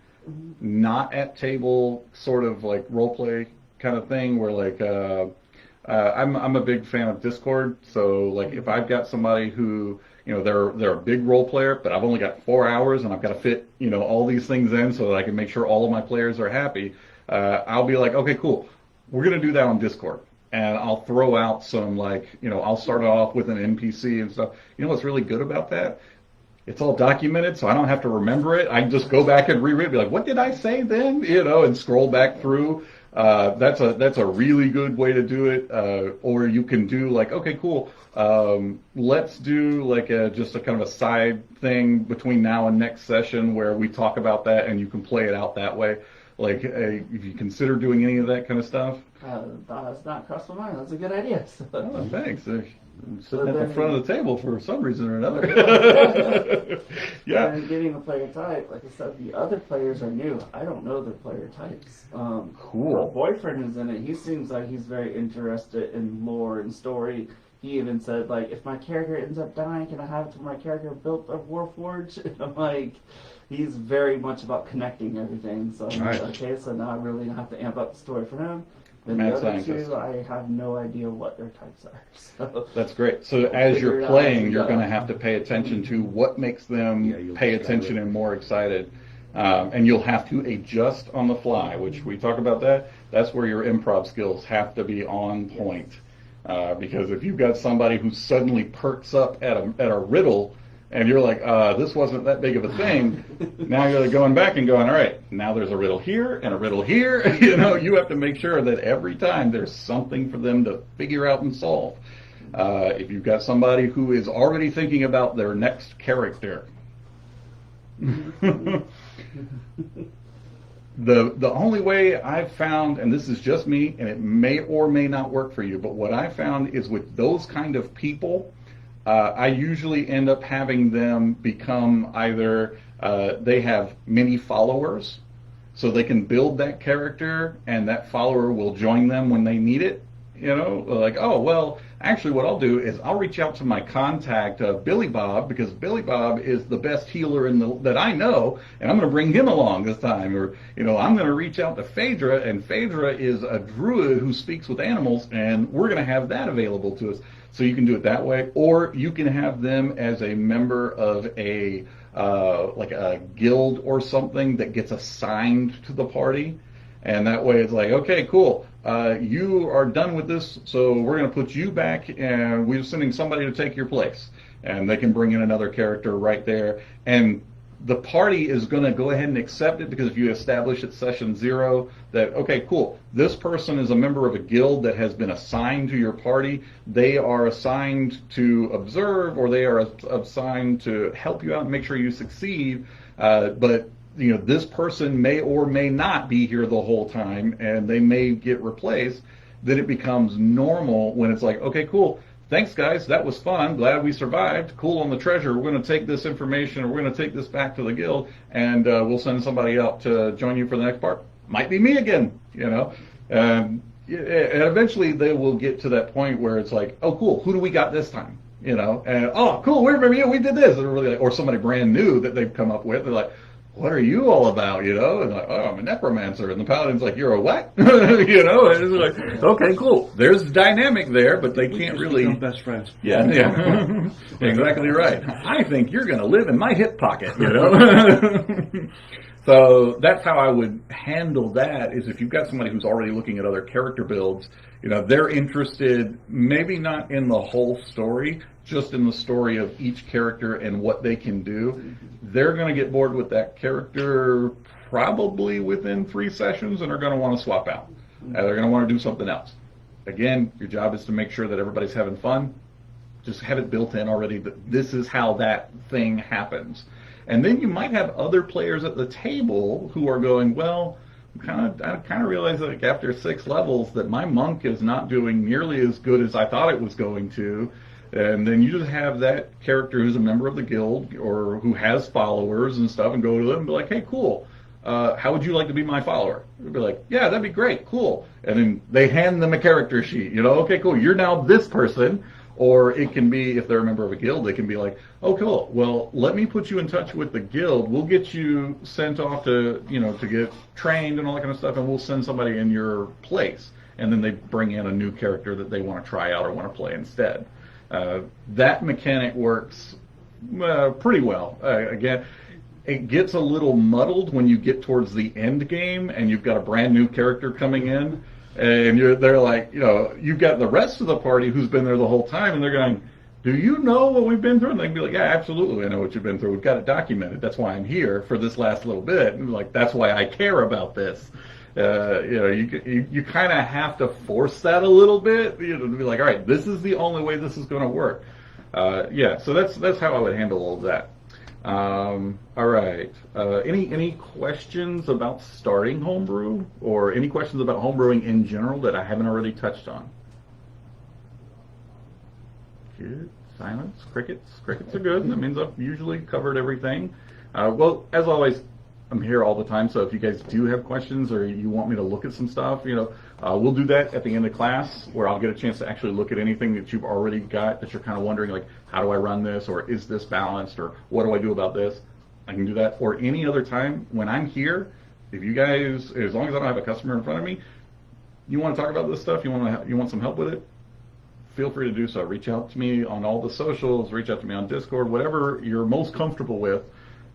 not at table sort of role play kind of thing where I'm a big fan of Discord, so if I've got somebody who they're a big role player, but I've only got 4 hours and I've got to fit all these things in so that I can make sure all of my players are happy, I'll be like, okay, cool, we're gonna do that on Discord, and I'll throw out some I'll start off with an NPC and stuff. What's really good about that? It's all documented, so I don't have to remember it. I can just go back and reread, be like, what did I say then? And scroll back through. That's a really good way to do it. Or you can do okay, cool. Let's do just a kind of a side thing between now and next session where we talk about that, and you can play it out that way. If you consider doing any of that kind of stuff. That's not crossed my mind. That's a good idea. Oh, thanks. I'm sitting at the front of the table for some reason or another. Yeah. And getting the player type, like I said, the other players are new. I don't know their player types. Cool. My boyfriend is in it. He seems like he's very interested in lore and story. He even said, if my character ends up dying, can I have it to my character built a Warforged? And I'm like, he's very much about connecting everything. So I'm like, okay, so now I really have to amp up the story for him. Then the other two, I have no idea what their types are. So that's great. So as you're playing, you're going to have to pay attention to what makes them pay attention and more excited. And you'll have to adjust on the fly, which we talk about that. That's where your improv skills have to be on point. Because if you've got somebody who suddenly perks up at a riddle, and you're like, this wasn't that big of a thing, now you're going back and going, all right, now there's a riddle here and a riddle here. You have to make sure that every time there's something for them to figure out and solve. If you've got somebody who is already thinking about their next character, the only way I've found, and this is just me, and it may or may not work for you, but what I found is with those kind of people, I usually end up having them become either they have many followers, so they can build that character, and that follower will join them when they need it. Oh, well, actually what I'll do is I'll reach out to my contact, Billy Bob, because Billy Bob is the best healer that I know, and I'm going to bring him along this time. Or, I'm going to reach out to Phaedra, and Phaedra is a druid who speaks with animals, and we're going to have that available to us. So you can do it that way, or you can have them as a member of a guild or something that gets assigned to the party. And that way it's like, okay, cool. You are done with this, so we're going to put you back, and we're sending somebody to take your place. And they can bring in another character right there. And the party is going to go ahead and accept it, because if you establish at session 0 that, okay, cool, this person is a member of a guild that has been assigned to your party, they are assigned to observe, or they are assigned to help you out and make sure you succeed, but this person may or may not be here the whole time, and they may get replaced, then it becomes normal when it's like, okay, cool, thanks guys, that was fun, glad we survived, cool on the treasure, we're going to take this information, we're going to take this back to the guild, and we'll send somebody out to join you for the next part. Might be me again, and eventually they will get to that point where it's like, oh cool, who do we got this time? And oh cool, we remember you, we did this, and really or somebody brand new that they've come up with, they're like, what are you all about, And like, oh, I'm a necromancer. And the paladin's like, you're a what? And it's like, okay, cool. There's dynamic there, but they can't really... best friends. Yeah. Exactly right. I think you're going to live in my hip pocket, So that's how I would handle that, is if you've got somebody who's already looking at other character builds, they're interested maybe not in the whole story, just in the story of each character and what they can do. They're going to get bored with that character probably within 3 sessions and are going to want to swap out. They're going to want to do something else. Again, your job is to make sure that everybody's having fun. Just have it built in already that this is how that thing happens. And then you might have other players at the table who are going, well, I kind of realize that like after 6 levels that my monk is not doing nearly as good as I thought it was going to. And then you just have that character who's a member of the guild or who has followers and stuff and go to them and be like, hey, cool, how would you like to be my follower? They'd be like, yeah, that'd be great, cool. And then they hand them a character sheet, okay, cool, you're now this person. Or it can be, if they're a member of a guild, they can be like, oh, cool, well, let me put you in touch with the guild. We'll get you sent off to, to get trained and all that kind of stuff, and we'll send somebody in your place. And then they bring in a new character that they want to try out or want to play instead. That mechanic works pretty well. Again, it gets a little muddled when you get towards the end game and you've got a brand new character coming in. And they're like, you've got the rest of the party who's been there the whole time, and they're going, do you know what we've been through? And they can be like, yeah, absolutely, I know what you've been through. We've got it documented. That's why I'm here for this last little bit. And like, that's why I care about this. You kind of have to force that a little bit, to be like, all right, this is the only way this is going to work. So that's how I would handle all of that. All right. Any questions about starting homebrew, or any questions about homebrewing in general that I haven't already touched on? Good. Silence. Crickets. Crickets are good. That means I've usually covered everything. Well, as always, I'm here all the time, so if you guys do have questions or you want me to look at some stuff, we'll do that at the end of class, where I'll get a chance to actually look at anything that you've already got that you're kind of wondering, like, how do I run this, or is this balanced, or what do I do about this? I can do that. Or any other time when I'm here, if you guys, as long as I don't have a customer in front of me, you want to talk about this stuff, you want some help with it, feel free to do so. Reach out to me on all the socials, reach out to me on Discord, whatever you're most comfortable with.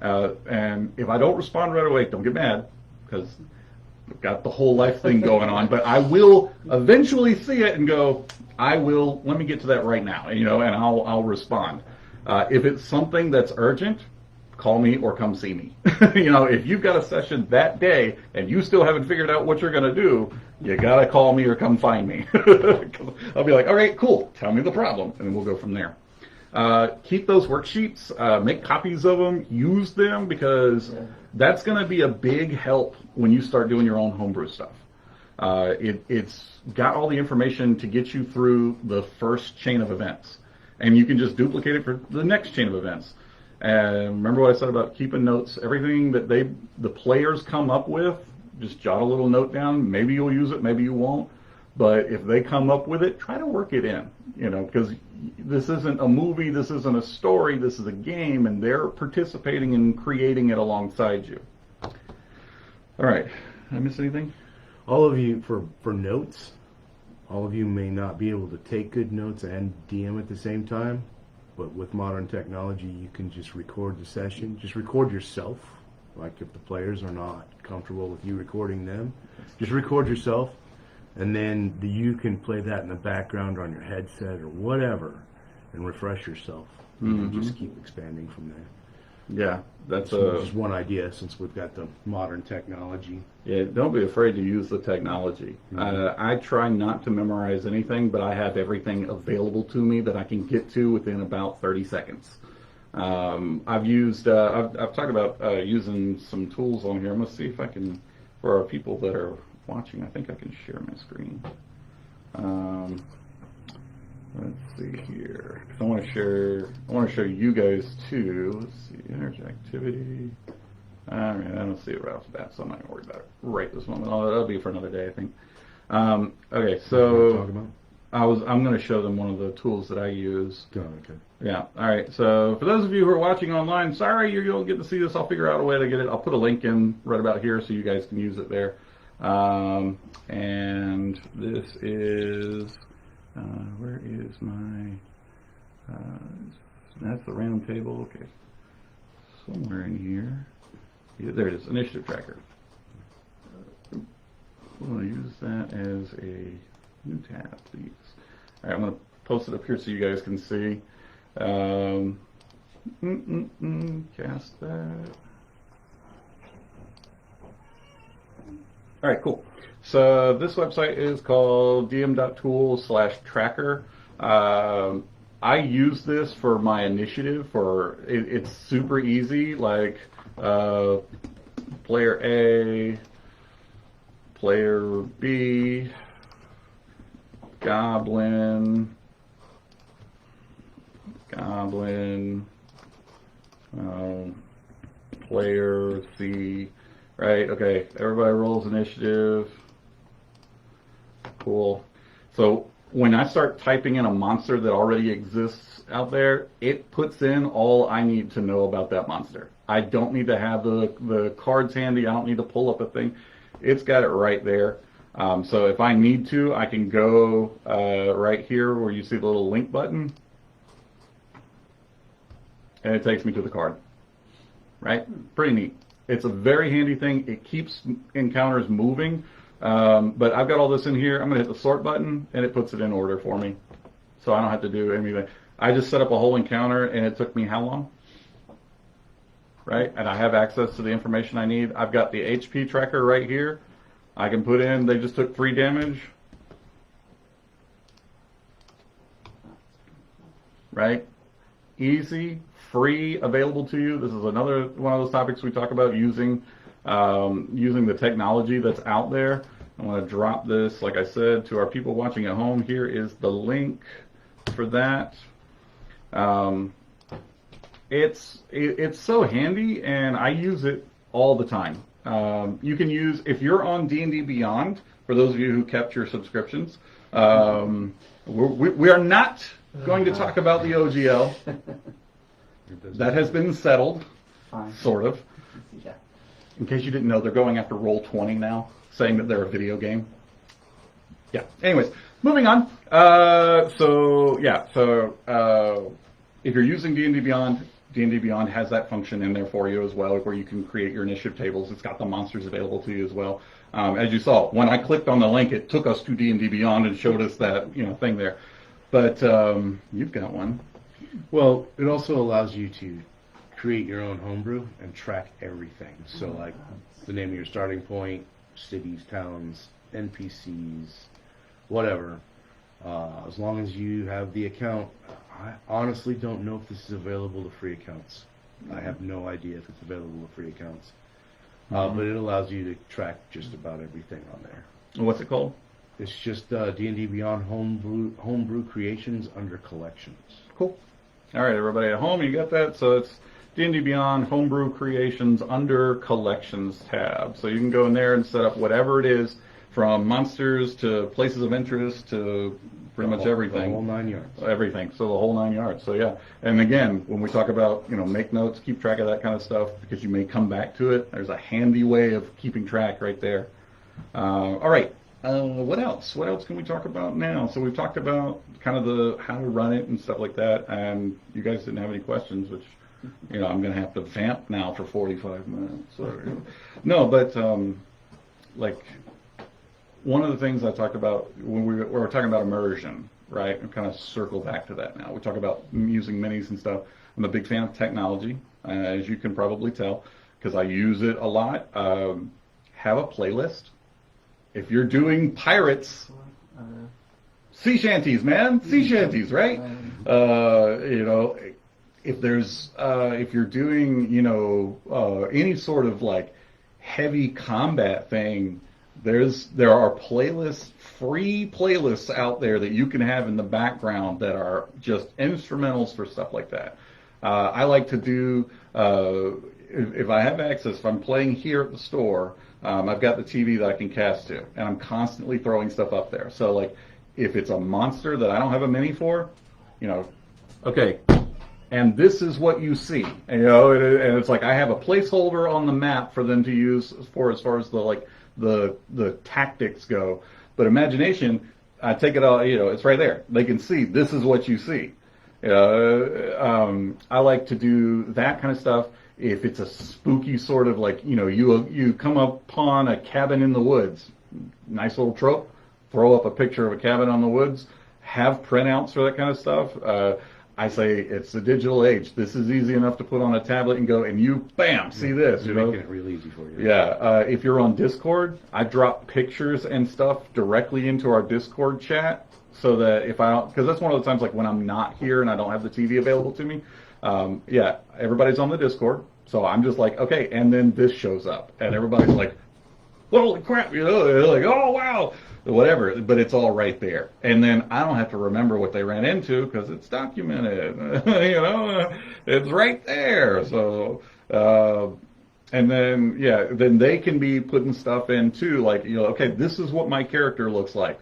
And if I don't respond right away, don't get mad, because I've got the whole life thing going on, but I will eventually see it and go, let me get to that right now, and I'll respond. If it's something that's urgent, call me or come see me. If you've got a session that day and you still haven't figured out what you're going to do, you got to call me or come find me. I'll be like, all right, cool, tell me the problem, and then we'll go from there. Keep those worksheets, make copies of them, use them, because that's going to be a big help when you start doing your own homebrew stuff. It's got all the information to get you through the first chain of events, and you can just duplicate it for the next chain of events. And remember what I said about keeping notes. Everything that the players come up with, just jot a little note down. Maybe you'll use it, maybe you won't. But if they come up with it, try to work it in, because this isn't a movie, this isn't a story, this is a game, and they're participating in creating it alongside you. All right, did I miss anything? All of you, for notes, all of you may not be able to take good notes and DM at the same time, but with modern technology, you can just record the session, just record yourself, Like if the players are not comfortable with you recording them, just record yourself, and then you can play that in the background on your headset or whatever, and refresh yourself. And just keep expanding from there. Yeah, that's just one idea since we've got the modern technology. Yeah, don't be afraid to use the technology. I try not to memorize anything, but I have everything available to me that I can get to within about 30 seconds. I've talked about using some tools on here. I'm going to see if I can, for our people that are watching, I think I can share my screen. Let's see here. I want to show you guys too. Let's see, interactivity. I don't see it right off the bat, so I'm not going to worry about it right this moment. That'll be for another day, I think. Okay, so I'm going to show them one of the tools that I use. Oh, okay. Yeah. All right. So for those of you who are watching online, sorry you don't get to see this. I'll figure out a way to get it. I'll put a link in right about here so you guys can use it there. And this is. Where is my, that's the random table, okay. Somewhere in here. Yeah, there it is, initiative tracker. We'll use that as a new tab, please. All right, I'm going to post it up here so you guys can see. Cast that. All right, cool. So this website is called dm.tools/tracker. I use this for my initiative. It's super easy, like player A, player B, goblin, player C. Right, okay, everybody rolls initiative. Cool. So when I start typing in a monster that already exists out there, it puts in all I need to know about that monster. I don't need to have the cards handy. I don't need to pull up a thing. It's got it right there. So if I need to, I can go right here where you see the little link button, and it takes me to the card. Right? Pretty neat. It's a very handy thing. It keeps encounters moving. But I've got all this in here. I'm going to hit the sort button, and it puts it in order for me. So I don't have to do anything. I just set up a whole encounter, and it took me how long? Right? And I have access to the information I need. I've got the HP tracker right here. I can put in, they just took 3 damage. Right? Easy, free, available to you. This is another one of those topics we talk about, using the technology that's out there. I want to drop this, like I said, to our people watching at home. Here is the link for that. It's so handy, and I use it all the time. You can use, if you're on D&D Beyond, for those of you who kept your subscriptions, we are not going to talk about the OGL. That has been settled, sort of. Yeah. In case you didn't know, they're going after Roll20 now, saying that they're a video game. Yeah. Anyways, moving on. If you're using D&D Beyond has that function in there for you as well, where you can create your initiative tables. It's got the monsters available to you as well. As you saw, when I clicked on the link, it took us to D&D Beyond and showed us that thing there. But you've got one. Well, it also allows you to create your own homebrew and track everything. So like the name of your starting point, cities, towns, NPCs, whatever. As long as you have the account. I honestly don't know if this is available to free accounts. I have no idea if it's available to free accounts. But it allows you to track just about everything on there. What's it called? It's just D&D Beyond Homebrew Creations under Collections. Cool. All right, everybody at home, you got that? So it's D&D Beyond Homebrew Creations under Collections tab. So you can go in there and set up whatever it is, from monsters to places of interest to pretty much everything. The whole 9 yards. Everything. So the whole 9 yards. So yeah. And again, when we talk about, make notes, keep track of that kind of stuff, because you may come back to it. There's a handy way of keeping track right there. All right. What else? What else can we talk about now? So we've talked about kind of the how to run it and stuff like that, and you guys didn't have any questions, which I'm going to have to vamp now for 45 minutes. So, no, but like one of the things I talked about when we were talking about immersion, right? And kind of circle back to that now. We talk about using minis and stuff. I'm a big fan of technology, as you can probably tell, because I use it a lot. Have a playlist. If you're doing pirates, sea shanties, man, sea shanties, right? If you're doing, any sort of like heavy combat thing, there are playlists, free playlists out there that you can have in the background that are just instrumentals for stuff like that. I like to do, if I have access, if I'm playing here at the store, I've got the TV that I can cast to, and I'm constantly throwing stuff up there. So like, if it's a monster that I don't have a mini for, okay, and this is what you see, and it's like I have a placeholder on the map for them to use for as far as the tactics go. But imagination, I take it all, it's right there. They can see this is what you see. I like to do that kind of stuff. If it's a spooky sort of like, you come upon a cabin in the woods, nice little trope, throw up a picture of a cabin on the woods, have printouts for that kind of stuff. I say it's the digital age. This is easy enough to put on a tablet and go, and you, bam, see this. You're making it real easy for you. Yeah. If you're on Discord, I drop pictures and stuff directly into our Discord chat so that because that's one of the times like when I'm not here and I don't have the TV available to me. Everybody's on the Discord, so I'm just like, okay, and then this shows up, and everybody's like, holy crap, they're like, oh wow, whatever, but it's all right there, and then I don't have to remember what they ran into because it's documented, it's right there. So, and then they can be putting stuff in too, like, okay, this is what my character looks like,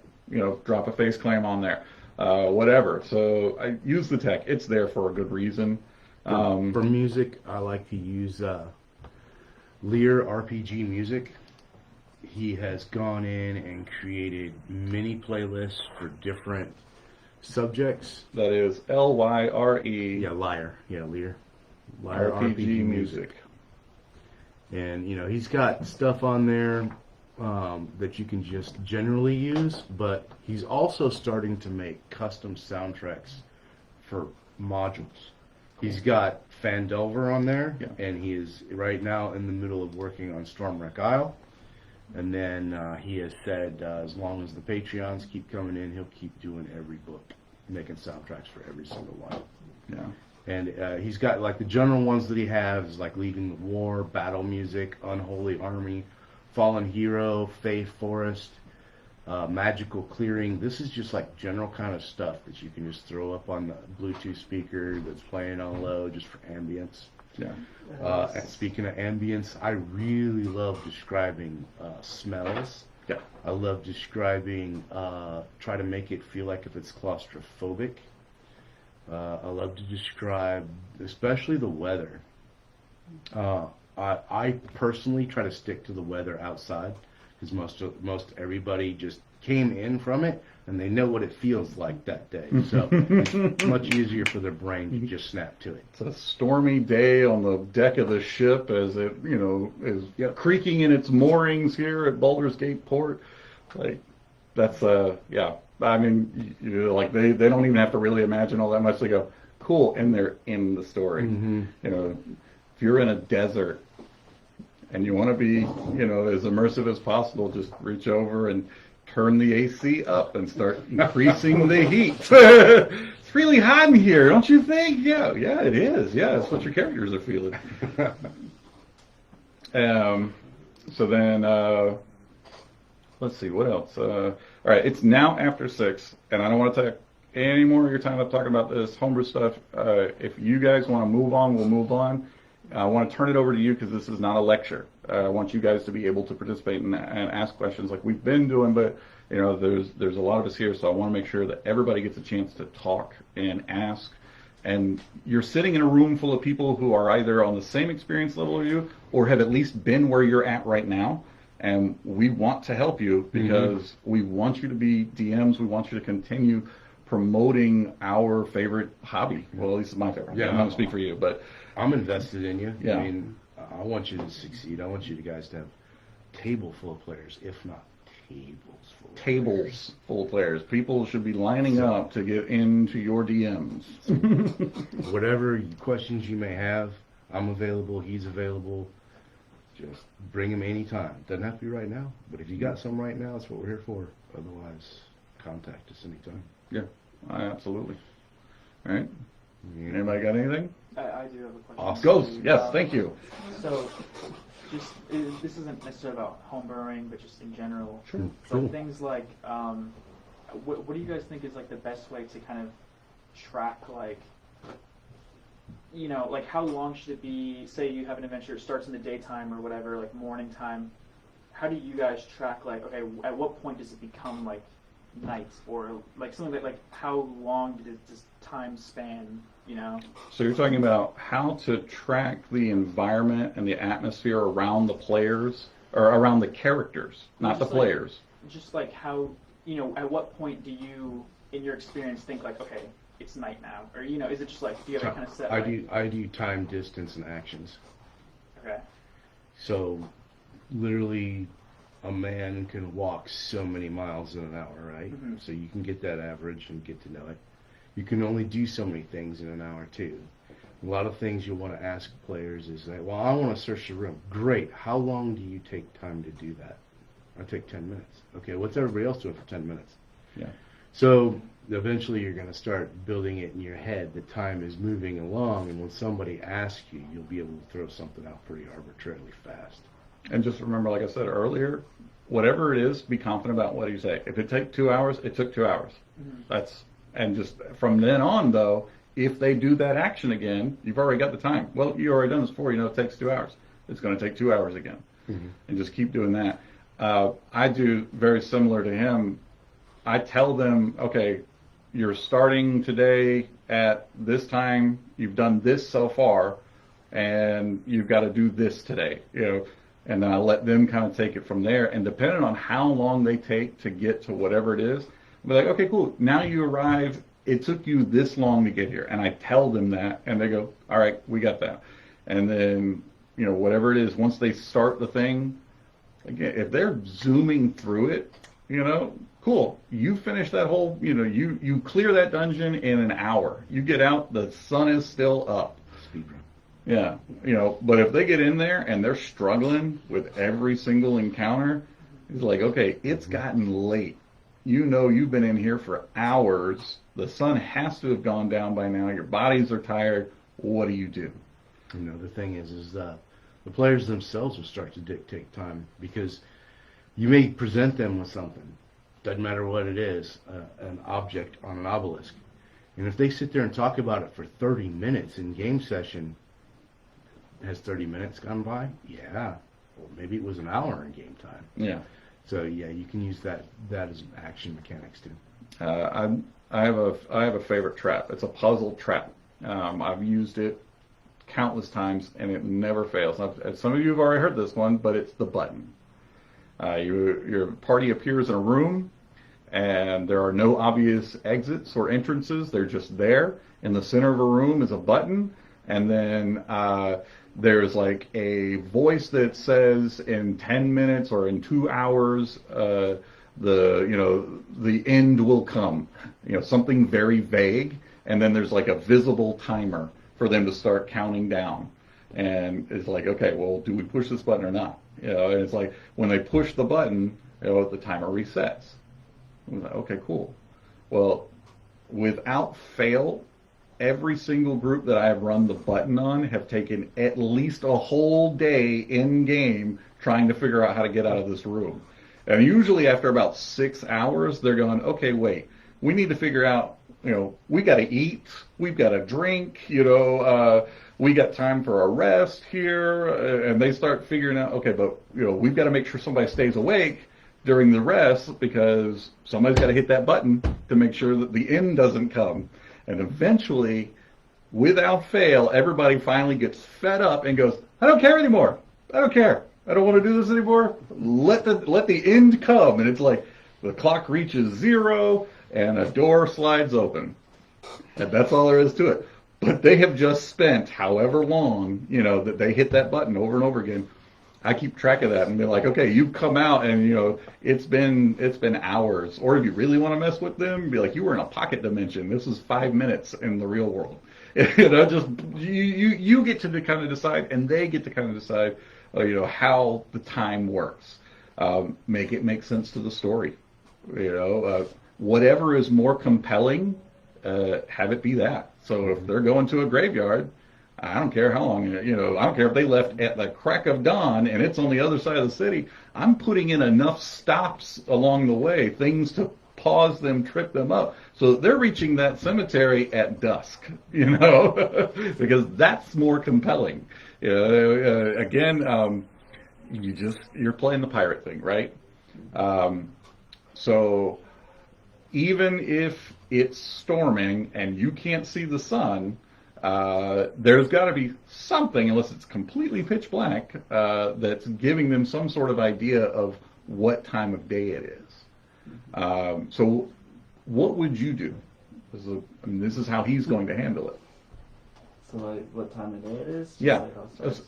drop a face claim on there. Whatever. So I use the tech. It's there for a good reason. For music, I like to use Lear RPG Music. He has gone in and created mini playlists for different subjects. That is Lyre. Yeah, Lyre. Yeah, Lear. Lyre RPG Music. And, he's got stuff on there that you can just generally use, but he's also starting to make custom soundtracks for modules. He's got Phandelver on there, and he is right now in the middle of working on Stormwreck Isle. And then he has said as long as the Patreons keep coming in, he'll keep doing every book, making soundtracks for every single one. Yeah. And he's got like the general ones that he has, like Leading the War, Battle Music, Unholy Army, Fallen Hero, Faith Forest, Magical Clearing. This is just like general kind of stuff that you can just throw up on the Bluetooth speaker that's playing on low just for ambience. Yeah. And speaking of ambience, I really love describing smells. Yeah. I love describing, try to make it feel like if it's claustrophobic. I love to describe, especially the weather. I personally try to stick to the weather outside because most everybody just came in from it and they know what it feels like that day. So it's much easier for their brain to just snap to it. It's a stormy day on the deck of the ship as it, is creaking in its moorings here at Baldur's Gate Port. Like, that's, I mean, like they don't even have to really imagine all that much. They go, cool, and they're in the story. Mm-hmm. If you're in a desert and you want to be, as immersive as possible, just reach over and turn the AC up and start increasing the heat. It's really hot in here, don't you think? Yeah, it is. Yeah, that's what your characters are feeling. So then, let's see, what else? All right, it's now after 6, and I don't want to take any more of your time up talking about this homebrew stuff. If you guys want to move on, we'll move on. I want to turn it over to you because this is not a lecture. I want you guys to be able to participate and ask questions like we've been doing, but there's a lot of us here, so I want to make sure that everybody gets a chance to talk and ask. And you're sitting in a room full of people who are either on the same experience level as you or have at least been where you're at right now. And we want to help you because we want you to be DMs. We want you to continue promoting our favorite hobby. Well, at least it's my favorite. Yeah. I'm not going to speak for you, but I'm invested in you. Yeah. I mean, I want you to succeed. I want you guys to have a table full of players, if not Tables full of players. People should be lining up to get into your DMs. Whatever questions you may have, I'm available. He's available. Just bring him anytime. Doesn't have to be right now, but if you got some right now, that's what we're here for. Otherwise, contact us anytime. Yeah, absolutely. All right. Anybody got anything? I do have a question. Awesome. Ghost, yes, thank you. So, this isn't necessarily about home brewing, but just in general. Sure. So Cool. things like, what do you guys think is like the best way to kind of track, like, you know, like how long should it be? Say you have an adventure, it starts in the daytime or whatever, like morning time. How do you guys track, like, okay, at what point does it become like night, or like something like how long does this time span? You know. So you're talking about how to track the environment and the atmosphere around the players, or around the characters, not the Just like- players. Just like how, you know, at what point do you, in your experience, think like, okay, it's night now, or you know, is it just like, do you have a kind of set? I like, do time, distance, and actions. Okay. So, literally, a man can walk so many miles in an hour, right? Mhm. So you can get that average and get to know it. You can only do so many things in an hour, too. A lot of things you'll want to ask players is like, well, I want to search the room. Great. How long do you take time to do that? I take 10 minutes. Okay, what's everybody else doing for 10 minutes? Yeah. So eventually you're going to start building it in your head that time is moving along, and when somebody asks you, you'll be able to throw something out pretty arbitrarily fast. And just remember, like I said earlier, whatever it is, be confident about what you say. If it took 2 hours, it took 2 hours. And just from then on, though, if they do that action again, you've already got the time. Well, you already done this before. You know it takes 2 hours. It's going to take 2 hours again. And just keep doing that. I do very similar to him. I tell them, okay, you're starting today at this time. You've done this so far, and you've got to do this today. You know, and then I let them kind of take it from there. And depending on how long they take to get to whatever it is, I'll be like, okay, cool. Now you arrived. It took you this long to get here. And I tell them that, and they go, all right, we got that. And then, you know, whatever it is, once they start the thing, again, if they're zooming through it, you know, cool. You finish that whole, you know, you clear that dungeon in an hour. You get out, the sun is still up. Speedrun. Yeah, you know, but if they get in there and they're struggling with every single encounter, it's like, okay, it's gotten late. You know you've been in here for hours. The sun has to have gone down by now. Your bodies are tired. What do you do? You know, the thing is the players themselves will start to dictate time, because you may present them with something, doesn't matter what it is, an object on an obelisk. And if they sit there and talk about it for 30 minutes in game session, has 30 minutes gone by? Yeah. Well, maybe it was an hour in game time. Yeah. So yeah, you can use that as action mechanics too. I have a favorite trap. It's a puzzle trap. I've used it countless times, and it never fails. Now, some of you have already heard this one, but it's the button. Your party appears in a room, and there are no obvious exits or entrances. They're just there. In the center of a room is a button, and then there's like a voice that says in 10 minutes or in 2 hours, the end will come. You know, something very vague, and then there's like a visible timer for them to start counting down. And it's like, okay, well, do we push this button or not? You know, and it's like when they push the button, you know, the timer resets. I'm like, okay, cool. Well, without fail, every single group that I have run the button on have taken at least a whole day in game trying to figure out how to get out of this room. And usually after about 6 hours, they're going, okay, wait, we need to figure out, you know, we got to eat, we've got to drink, you know, we got time for a rest here. And they start figuring out, okay, but, you know, we've got to make sure somebody stays awake during the rest, because somebody's got to hit that button to make sure that the end doesn't come. And eventually, without fail, everybody finally gets fed up and goes, I don't care anymore. I don't care. I don't want to do this anymore. Let the end come. And it's like the clock reaches 0 and a door slides open. And that's all there is to it. but they have just spent however long, that they hit that button over and over again. I keep track of that and be like, okay, you've come out and it's been hours. Or if you really want to mess with them, be like, you were in a pocket dimension. This is 5 minutes in the real world. Just you get to kind of decide, and they get to kind of decide, how the time works. Make it make sense to the story. Whatever is more compelling, have it be that. So if they're going to a graveyard, I don't care how long, I don't care if they left at the crack of dawn and it's on the other side of the city. I'm putting in enough stops along the way, things to pause them, trip them up. So they're reaching that cemetery at dusk, because that's more compelling. Again, you're playing the pirate thing, right? So even if it's storming and you can't see the sun, there's got to be something, unless it's completely pitch black, that's giving them some sort of idea of what time of day it is. So what would you do? This is how he's going to handle it. So like what time of day it is? Yeah, Like how it starts?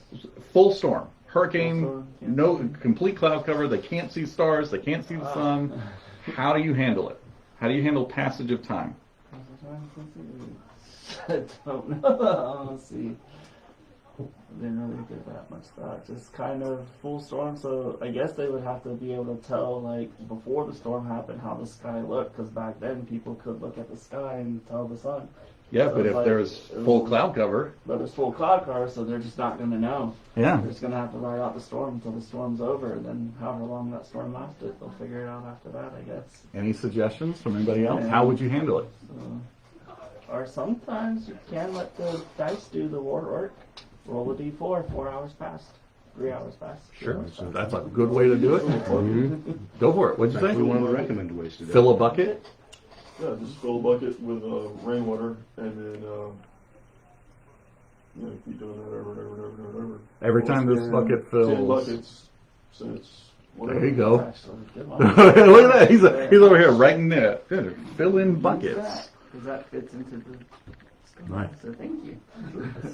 full storm, hurricane, Full storm, yeah. no complete cloud cover. They can't see stars. They can't see the sun. How do you handle it? How do you handle passage of time? I don't know. Let's see. I didn't really give that much thought. Just kind of full storm. So I guess they would have to be able to tell, like, before the storm happened, how the sky looked. Because back then, people could look at the sky and tell the sun. Yeah, So but it's if like- there's full cloud cover, But there's full cloud cover, so they're just not going to know. yeah. They're just going to have to ride out the storm until the storm's over. And then however long that storm lasted, they'll figure it out after that, I guess. Any suggestions from anybody else? Yeah. How would you handle it? So, or sometimes you can let the dice do the war work. Roll a d4, 4 hours passed, 3 hours passed. 2 Sure, hours so passed. that's a good way to do it. Go for it. What'd you Actually, say? one of the recommended ways to do Fill it. a bucket? Yeah, just fill a bucket with rainwater, and then keep doing that over. Every time this And bucket 10 fills. buckets since. There you go. That's actually a good one. Look at that. He's over here writing that. Good. Fill in buckets. Because that fits into the. Nice. So thank you.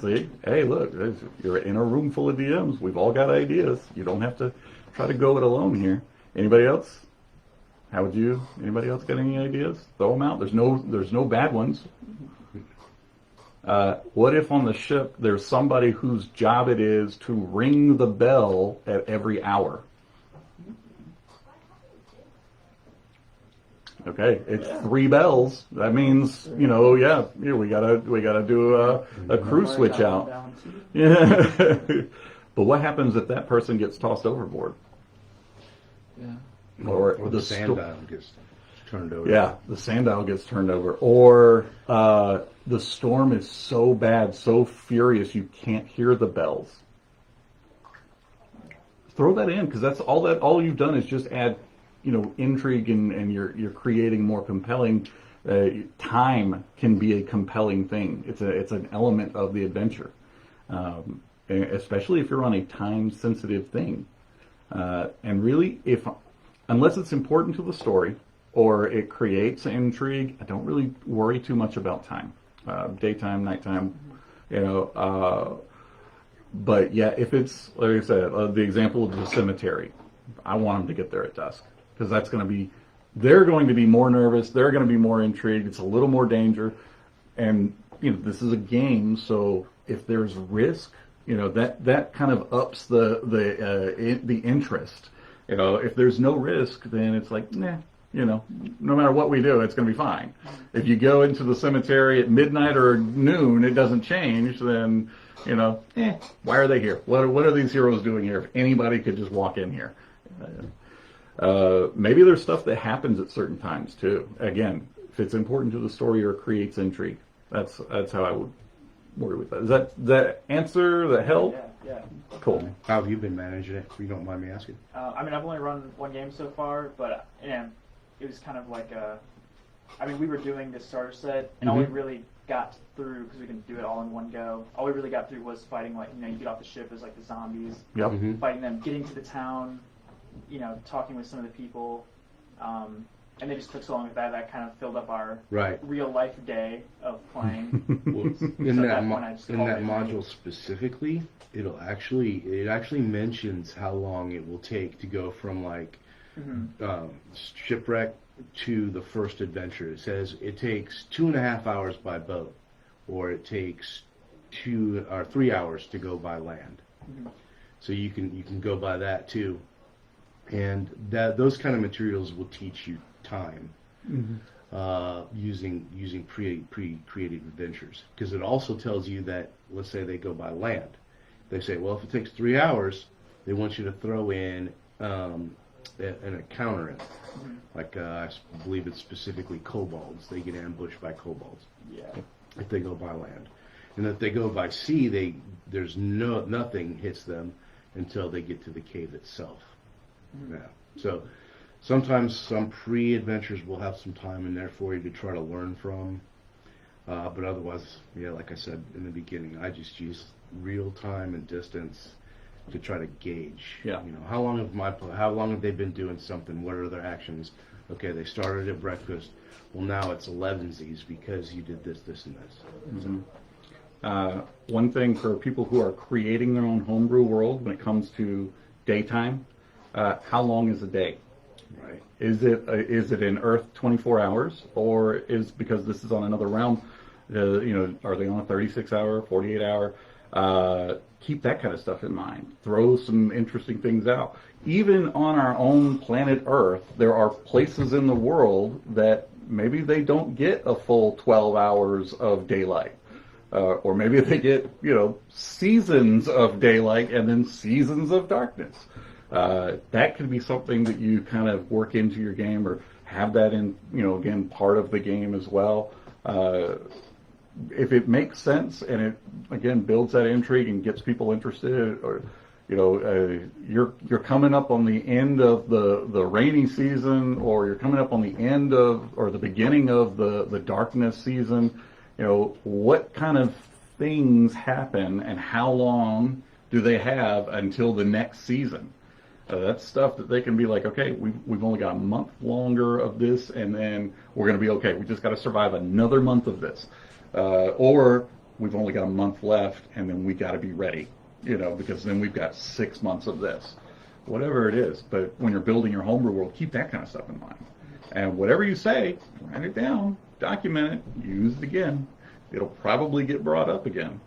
See? Hey, look. You're in a room full of DMs. We've all got ideas. You don't have to try to go it alone here. Anybody else? How would you? Anybody else got any ideas? Throw them out. There's no bad ones. What if on the ship there's somebody whose job it is to ring the bell at every hour? Okay, it's 3 bells. That means, we gotta do a crew switch out. Down to- Yeah. But what happens if that person gets tossed overboard? Yeah. Or the the sand sto- dial gets turned over. Yeah, the sand dial gets turned over. Or the storm is so bad, so furious, you can't hear the bells. Throw that in, because that's all you've done is just add, intrigue, and you're creating more compelling. Time can be a compelling thing. It's an element of the adventure, especially if you're on a time-sensitive thing. And really, unless it's important to the story or it creates intrigue, I don't really worry too much about time. Daytime, nighttime, but yeah, if it's, like I said, the example of the cemetery, I want them to get there at dusk, because they're going to be more nervous, they're going to be more intrigued, it's a little more danger, and this is a game, so if there's risk, that kind of ups the interest. If there's no risk, then it's like, nah, no matter what we do, it's going to be fine. If you go into the cemetery at midnight or noon, it doesn't change, then, why are they here? What are these heroes doing here if anybody could just walk in here? Maybe there's stuff that happens at certain times, too. Again, if it's important to the story or creates intrigue, that's how I would worry with that. Is that answer, that help? Yeah. Cool. How have you been managing it, if you don't mind me asking? I've only run one game so far, but it was kind of like we were doing this starter set, and all we really got through, because we didn't do it all in one go, all we really got through was fighting, you get off the ship, there's the zombies, Yep. fighting them, getting to the town, talking with some of the people, and they just took so long with that. That kind of filled up our Right. real life day of playing. Well, in So that, that one I just in called that it. module specifically, it actually mentions how long it will take to go from like shipwreck to the first adventure. It says it takes 2.5 hours by boat, or it takes 2 or 3 hours to go by land. So you can go by that too, and those kind of materials will teach you time. Using creative adventures, because it also tells you that, let's say they go by land, they say, well, if it takes 3 hours, they want you to throw in a counter in, like I believe it's specifically kobolds. They get ambushed by kobolds if they go by land, and if they go by sea, there's nothing hits them until they get to the cave itself. So sometimes some pre-adventures will have some time in there for you to try to learn from, but otherwise, like I said in the beginning, I just use real time and distance to try to gauge. How long have they been doing something? What are their actions? Okay, they started at breakfast. Well, now it's 11sies because you did this, this, and this. One thing for people who are creating their own homebrew world when it comes to daytime, how long is a day? Right. Is it in Earth 24 hours, or is, because this is on another realm, are they on a 36-hour, 48-hour? Keep that kind of stuff in mind. Throw some interesting things out. Even on our own planet Earth, there are places in the world that maybe they don't get a full 12 hours of daylight. Or maybe they get, seasons of daylight and then seasons of darkness. That could be something that you kind of work into your game, or have that in, again, part of the game as well. If it makes sense and it, again, builds that intrigue and gets people interested, or, you're coming up on the end of the rainy season, or you're coming up on the end of, or the beginning of the darkness season, what kind of things happen and how long do they have until the next season? That's stuff that they can be like, okay, we've only got a month longer of this, and then we're going to be okay. We just got to survive another month of this. Or we've only got a month left, and then we got to be ready, because then we've got 6 months of this. Whatever it is. But when you're building your homebrew world, keep that kind of stuff in mind. And whatever you say, write it down, document it, use it again. It'll probably get brought up again.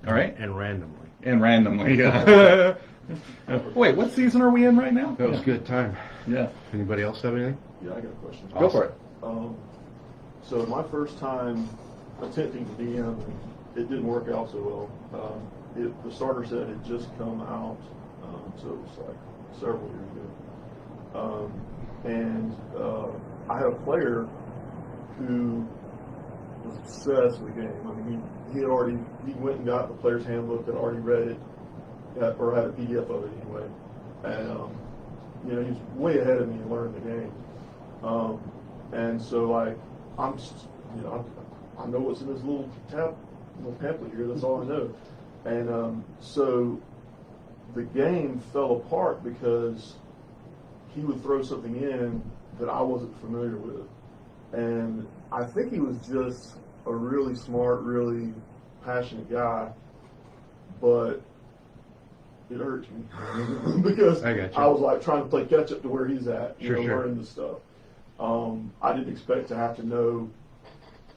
All right? And randomly. Yeah. Wait, what season are we in right now? That was a good time. Yeah. Anybody else have anything? Yeah, I got a question. Go for it. So my first time attempting to DM, it didn't work out so well. The starter set had just come out, so it was like several years ago. And I had a player who was obsessed with the game. I mean, he went and got the player's handbook, had already read it, or had a PDF of it anyway. And he was way ahead of me in learning the game. And so I'm just, I know what's in this little pamphlet here. That's all I know. And so the game fell apart because he would throw something in that I wasn't familiar with. And I think he was just a really smart, really passionate guy, but it hurts me because I was like trying to play catch up to where he's at, learning this stuff. I didn't expect to have to know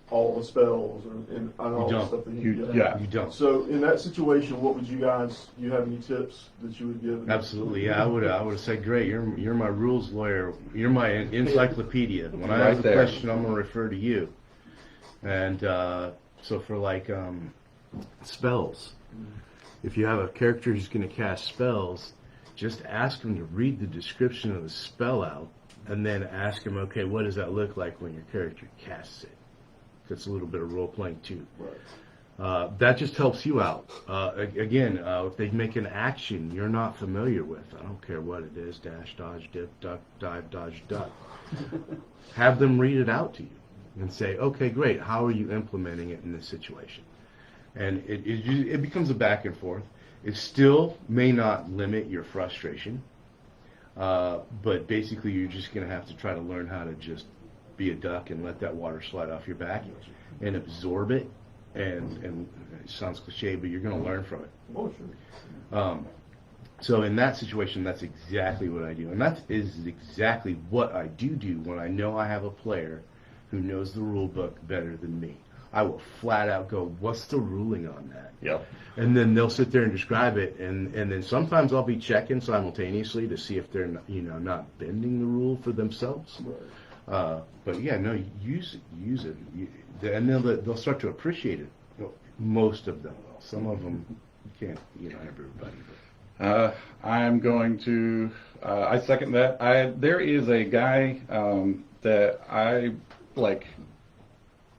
all the spells and all the stuff that you don't. So in that situation, what would you have any tips that you would give? Absolutely, yeah. I would have said, great, you're my rules lawyer. You're my encyclopedia. When I have a question, I'm going to refer to you. And so for spells, if you have a character who's going to cast spells, just ask him to read the description of the spell out, and then ask him, okay, what does that look like when your character casts it? That's a little bit of role playing too. Right. That just helps you out. Again, if they make an action you're not familiar with, I don't care what it is, dash, dodge, dip, duck, dive, dodge, duck. Have them read it out to you and say, okay, great, how are you implementing it in this situation? And it becomes a back and forth. It still may not limit your frustration, But basically, you're just going to have to try to learn how to just be a duck and let that water slide off your back and absorb it. And it sounds cliche, but you're going to learn from it. Oh, sure. So in that situation, that's exactly what I do. And that is exactly what I do when I know I have a player who knows the rule book better than me. I will flat out go, what's the ruling on that? Yep. And then they'll sit there and describe it, and then sometimes I'll be checking simultaneously to see if they're not bending the rule for themselves. Right. But yeah, no, use it, and they'll start to appreciate it. Most of them will. Some of them you can't, everybody. I'm going to. I second that. There is a guy that I like.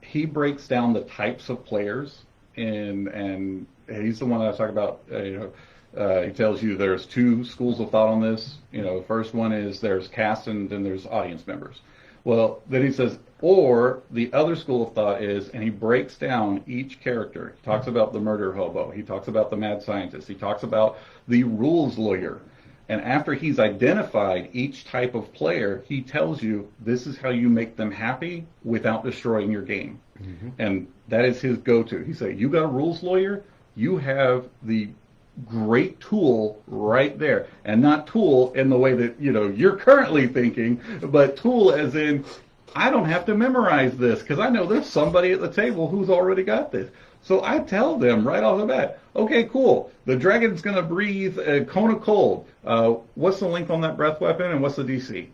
He breaks down the types of players, and he's the one that I talk about. He tells you there's two schools of thought on this. The first one is there's cast and then there's audience members. Well, then he says, or the other school of thought is, and he breaks down each character. He talks about the murder hobo. He talks about the mad scientist. He talks about the rules lawyer. And after he's identified each type of player, he tells you this is how you make them happy without destroying your game. Mm-hmm. And that is his go-to. He said, you got a rules lawyer, you have the great tool right there. And not tool in the way that, you're currently thinking, but tool as in, I don't have to memorize this because I know there's somebody at the table who's already got this. So I tell them right off the bat, okay, cool. The dragon's going to breathe a cone of cold. What's the length on that breath weapon and what's the DC?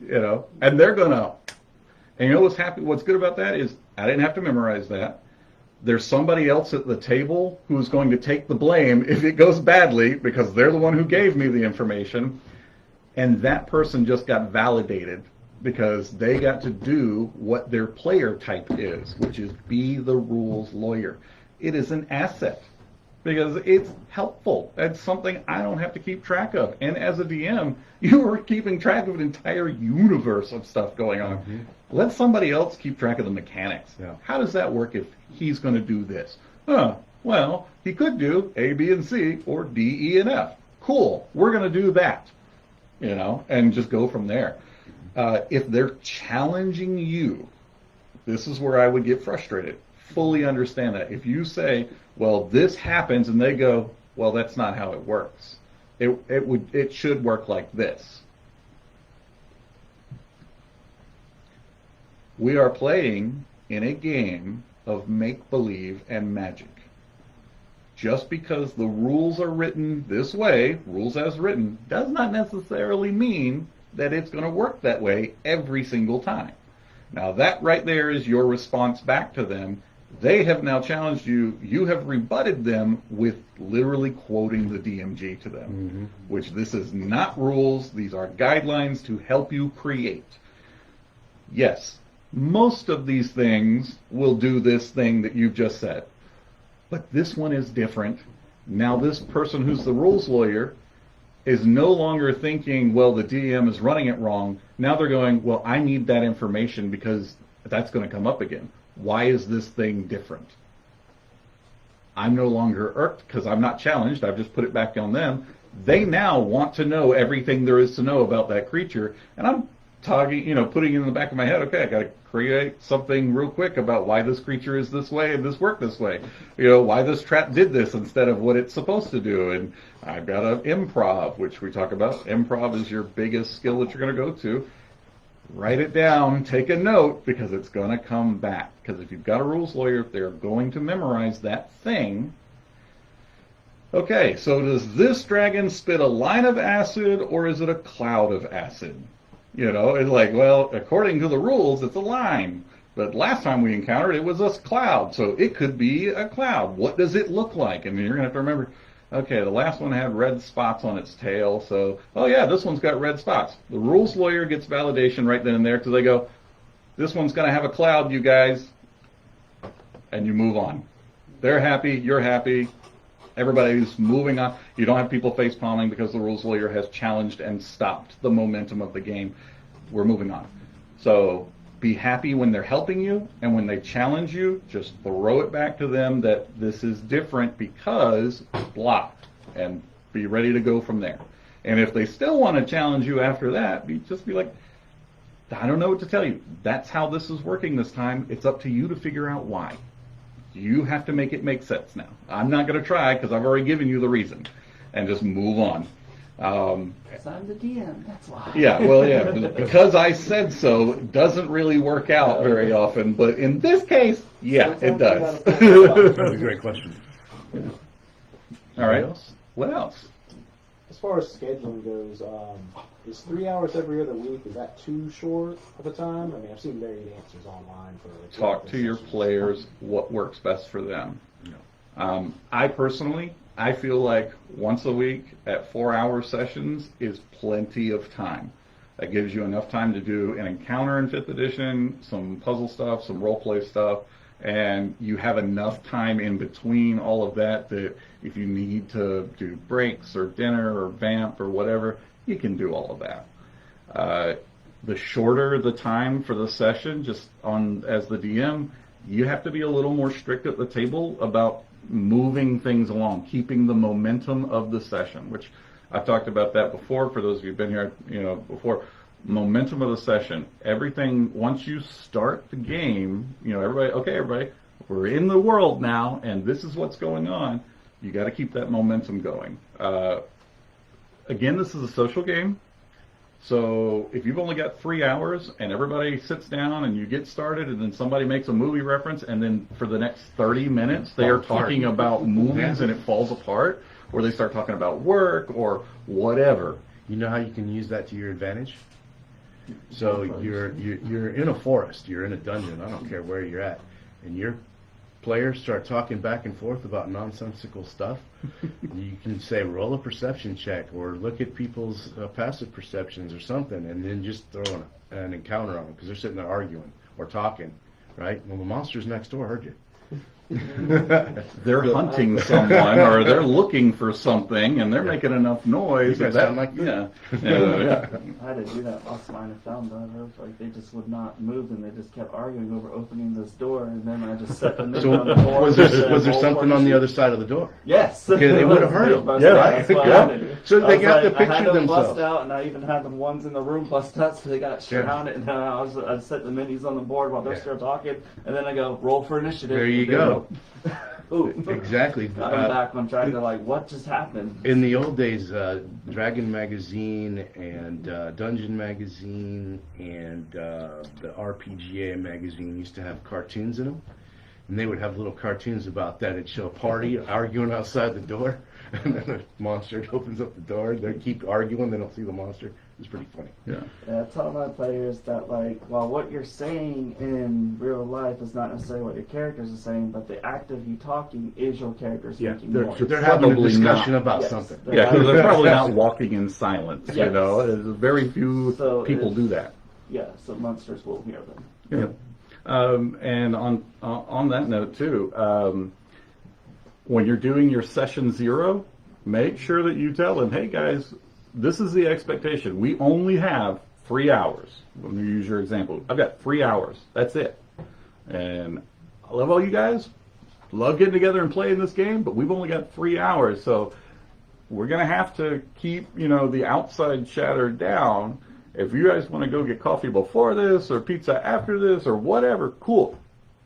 And they're going to, and what's good about that is I didn't have to memorize that. There's somebody else at the table who's going to take the blame if it goes badly because they're the one who gave me the information. And that person just got validated because they got to do what their player type is, which is be the rules lawyer. It is an asset because it's helpful. It's something I don't have to keep track of. And as a DM, you are keeping track of an entire universe of stuff going on. Mm-hmm. Let somebody else keep track of the mechanics. Yeah. How does that work if he's going to do this? Well, he could do A, B, and C, or D, E, and F. Cool. We're going to do that, and just go from there. If they're challenging you, this is where I would get frustrated. Fully understand that. If you say, well, this happens, and they go, well, that's not how it works. It should work like this. We are playing in a game of make-believe and magic. Just because the rules are written this way, rules as written, does not necessarily mean that it's going to work that way every single time. Now that right there is your response back to them. They have now challenged you. You have rebutted them with literally quoting the DMG to them, which this is not rules. These are guidelines to help you create. Yes, most of these things will do this thing that you've just said. But this one is different. Now this person who's the rules lawyer is no longer thinking, well, the DM is running it wrong. Now they're going, well, I need that information because that's going to come up again. Why is this thing different? I'm no longer irked because I'm not challenged. I've just put it back on them. They now want to know everything there is to know about that creature. And I'm putting in the back of my head, okay, I got to create something real quick about why this creature is this way and this worked this way. Why this trap did this instead of what it's supposed to do. And I've got an improv, which we talk about. Improv is your biggest skill that you're going to go to. Write it down, take a note, because it's going to come back. Because if you've got a rules lawyer, they're going to memorize that thing. Okay, so does this dragon spit a line of acid or is it a cloud of acid? It's like, well, according to the rules, it's a line. But last time we encountered it was a cloud, so it could be a cloud. What does it look like? And you're going to have to remember, okay, the last one had red spots on its tail, so, oh yeah, this one's got red spots. The rules lawyer gets validation right then and there because they go, this one's going to have a cloud, you guys, and you move on. They're happy, you're happy, everybody's moving on. You don't have people face palming because the rules lawyer has challenged and stopped the momentum of the game. We're moving on. So be happy when they're helping you, and when they challenge you, just throw it back to them that this is different because blah, and be ready to go from there. And if they still want to challenge you after that, just be like, I don't know what to tell you. That's how this is working this time. It's up to you to figure out why. You have to make it make sense now. I'm not going to try because I've already given you the reason. And just move on. Because I'm the DM, that's why. Yeah, well, yeah, because I said so doesn't really work out very often, but in this case, yeah, it does. That's a great question. All right. Else? What else? As far as scheduling goes, is 3 hours every other week, is that too short of a time? I mean, I've seen varied answers online for like Talk to your players what works best for them. I personally, I feel like once a week at 4-hour sessions is plenty of time. That gives you enough time to do an encounter in 5th edition, some puzzle stuff, some role play stuff, and you have enough time in between all of that that if you need to do breaks or dinner or vamp or whatever, you can do all of that. The shorter the time for the session, just on as the DM, you have to be a little more strict at the table about moving things along, keeping the momentum of the session, which I've talked about that before. For those of you who've been here, before, momentum of the session. Everything, once you start the game, everybody, we're in the world now, and this is what's going on. You got to keep that momentum going. Again, this is a social game. So if you've only got 3 hours and everybody sits down and you get started and then somebody makes a movie reference and then for the next 30 minutes they are talking about movies and it falls apart, or they start talking about work or whatever. You know how you can use that to your advantage? So you're in a forest, you're in a dungeon, I don't care where you're at, and your players start talking back and forth about nonsensical stuff. You can say, roll a perception check, or look at people's passive perceptions or something, and then just throw an encounter on them because they're sitting there arguing or talking, right? Well, the monster's next door heard you. They're hunting someone, or they're looking for something, and they're making enough noise. You guys sound like yeah. I had to do that last mine. I found that. I was like, they just would not move, and they just kept arguing over opening this door, and then I just set them So on the board. was there something on the other side of the door? Yes. Okay, they would have heard them. Yeah, That's what I wanted. So they I got was to like, I had picture them bust themselves. out, and I even had the ones in the room bust out, so they got surrounded. And I set the minis on the board while they're still talking, and then I go roll for initiative. There you go. Ooh. Exactly. Got them back on track. They're like, what just happened? In the old days, Dragon Magazine and Dungeon Magazine and the RPGA magazine used to have cartoons in them. And they would have little cartoons about that. It'd show a party arguing outside the door. And then the monster opens up the door. They keep arguing. They don't see the monster. It's pretty funny. Yeah. I tell my players that, like, while what you're saying in real life is not necessarily what your characters are saying, but the act of you talking is your characters making noise. They're having a Probably discussion not. about Yes. something. Yeah, because they're probably not walking in silence. Yes. There's very few So people do that. Yeah, so monsters will hear them. Yeah. And on that note too, when you're doing your session 0, make sure that you tell them, hey guys, this is the expectation. We only have 3 hours. When you use your example, I've got 3 hours. That's it. And I love all you guys. Love getting together and playing this game, but we've only got 3 hours. So we're going to have to keep, the outside chatter down. If you guys want to go get coffee before this or pizza after this or whatever, cool.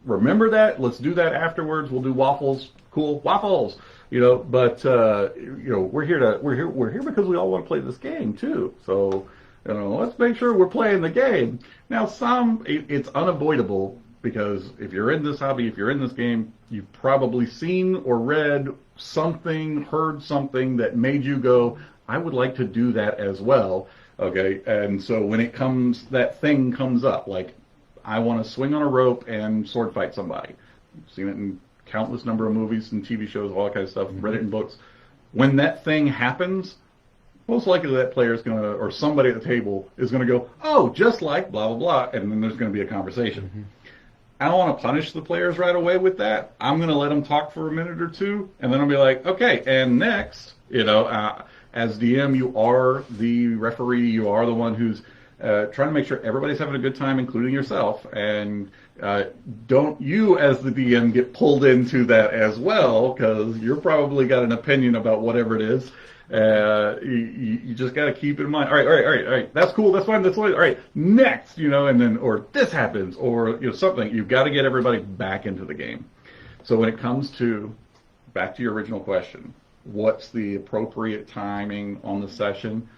Remember that. Let's do that afterwards. We'll do waffles. Cool. Waffles. But we're here because we all want to play this game too. So, let's make sure we're playing the game. Now, it's unavoidable because if you're in this hobby, if you're in this game, you've probably seen or read something, heard something that made you go, I would like to do that as well. Okay. And so when that thing comes up, like I want to swing on a rope and sword fight somebody. You've seen it in countless number of movies and TV shows, all that kind of stuff, read it in books. When that thing happens, most likely that player is going to, or somebody at the table is going to go, oh, just like blah, blah, blah, and then there's going to be a conversation. Mm-hmm. I don't want to punish the players right away with that. I'm going to let them talk for a minute or two, and then I'll be like, okay, and next, as DM, you are the referee, you are the one who's trying to make sure everybody's having a good time, including yourself, and don't you as the DM get pulled into that as well, because you're probably got an opinion about whatever it is, You just got to keep in mind. All right. That's cool. That's fine. That's fine. All right. Next, and then or this happens or something. You've got to get everybody back into the game. So when it comes to back to your original question, what's the appropriate timing on the session?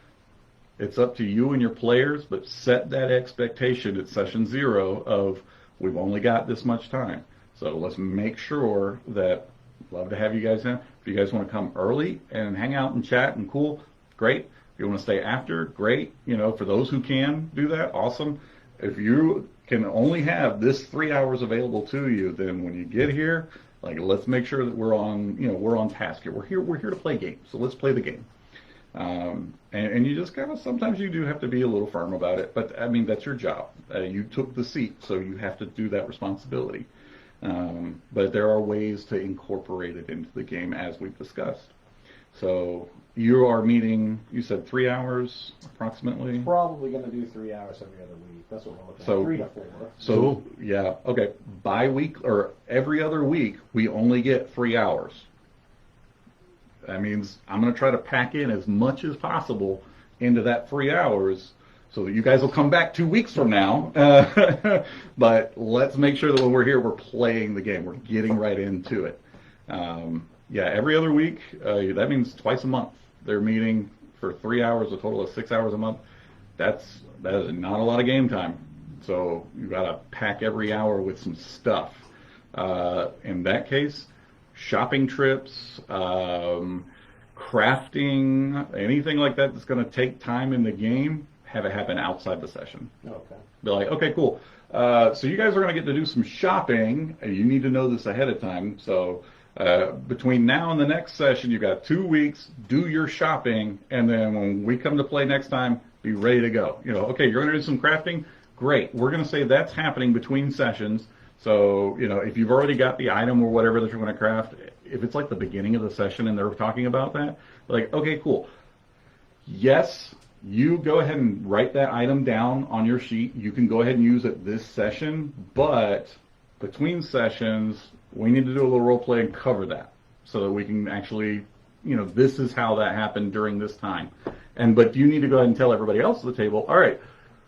It's up to you and your players, but set that expectation at session 0 of we've only got this much time. So let's make sure that love to have you guys in. If you guys want to come early and hang out and chat and cool, great. If you want to stay after, great. For those who can do that, awesome. If you can only have this 3 hours available to you, then when you get here, let's make sure that we're on task here. We're here to play games, so let's play the game. And you just sometimes you do have to be a little firm about it, but I mean, that's your job. You took the seat, so you have to do that responsibility. But there are ways to incorporate it into the game as we've discussed. So you are meeting, you said 3 hours approximately? Probably going to do 3 hours every other week. That's what we're looking at. So 3 to 4. So, yeah, okay. Bi-week or every other week, we only get 3 hours. That means I'm going to try to pack in as much as possible into that 3 hours so that you guys will come back 2 weeks from now. But let's make sure that when we're here, we're playing the game. We're getting right into it. Every other week, that means twice a month. They're meeting for 3 hours, a total of 6 hours a month. That is not a lot of game time. So you've got to pack every hour with some stuff. In that case, shopping trips, crafting, anything like that that's going to take time in the game, have it happen outside the session. Okay. Be like, okay, cool. So you guys are going to get to do some shopping. You need to know this ahead of time. So between now and the next session, you've got 2 weeks, do your shopping, and then when we come to play next time, be ready to go. Okay, you're going to do some crafting? Great. We're going to say that's happening between sessions. So, if you've already got the item or whatever that you're going to craft, if it's like the beginning of the session and they're talking about that, okay, cool. Yes, you go ahead and write that item down on your sheet. You can go ahead and use it this session, but between sessions, we need to do a little role play and cover that so that we can actually, this is how that happened during this time. But you need to go ahead and tell everybody else at the table, all right,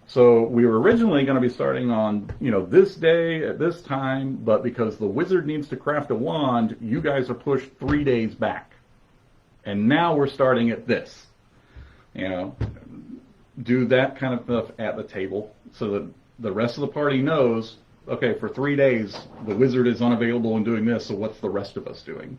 so we were originally going to be starting on, this day at this time, but because the wizard needs to craft a wand, you guys are pushed 3 days back. And now we're starting at this. Do that kind of stuff at the table so that the rest of the party knows, okay, for 3 days, the wizard is unavailable and doing this, so what's the rest of us doing?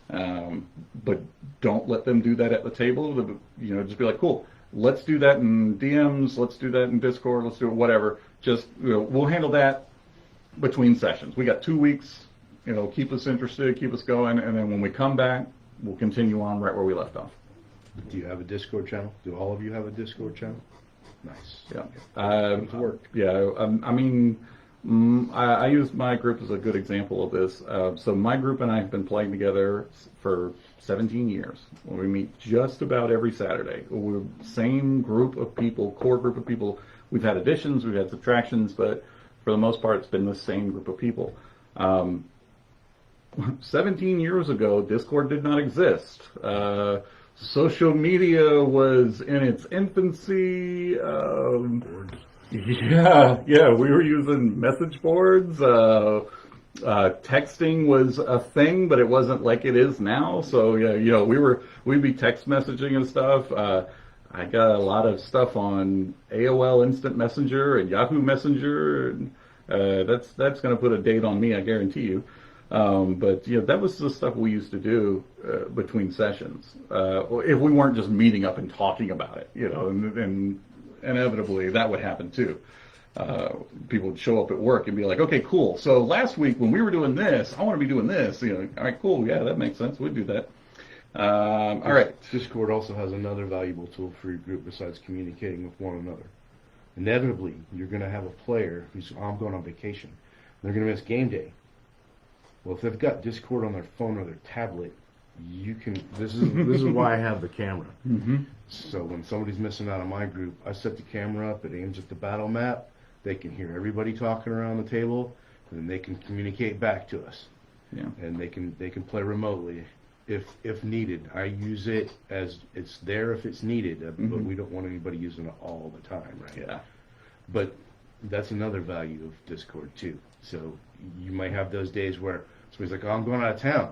But don't let them do that at the table. Just be like, cool. Let's do that in DMs, let's do that in Discord, let's do it whatever. Just, we'll handle that between sessions. We got 2 weeks, keep us interested, keep us going, and then when we come back, we'll continue on right where we left off. Do you have a Discord channel? Do all of you have a Discord channel? Nice. Yeah. It work. Yeah, I use my group as a good example of this. So my group and I have been playing together for 17 years. We meet just about every Saturday. We're same group of people, core group of people. We've had additions, we've had subtractions, but for the most part, it's been the same group of people. 17 years ago, Discord did not exist. Social media was in its infancy. Yeah, we were using message boards. Texting was a thing, but it wasn't like it is now. So yeah, we'd be text messaging and stuff. I got a lot of stuff on AOL Instant Messenger and Yahoo Messenger. That's going to put a date on me, I guarantee you. But that was the stuff we used to do between sessions. If we weren't just meeting up and talking about it, and inevitably that would happen too. People would show up at work and be like, okay, cool. So last week when we were doing this, I want to be doing this. All right, cool. Yeah, that makes sense. We'd do that. All right. Discord also has another valuable tool for your group besides communicating with one another. Inevitably, you're going to have a player who's going on vacation. They're going to miss game day. Well, if they've got Discord on their phone or their tablet, you can. This is why I have the camera. Mm-hmm. So when somebody's missing out of my group, I set the camera up. It aims at the battle map. They can hear everybody talking around the table, and then they can communicate back to us. Yeah. And they can play remotely if needed. I use it as it's there if it's needed, but we don't want anybody using it all the time, right? Yeah. But that's another value of Discord too. So you might have those days where somebody's like, "Oh, I'm going out of town,"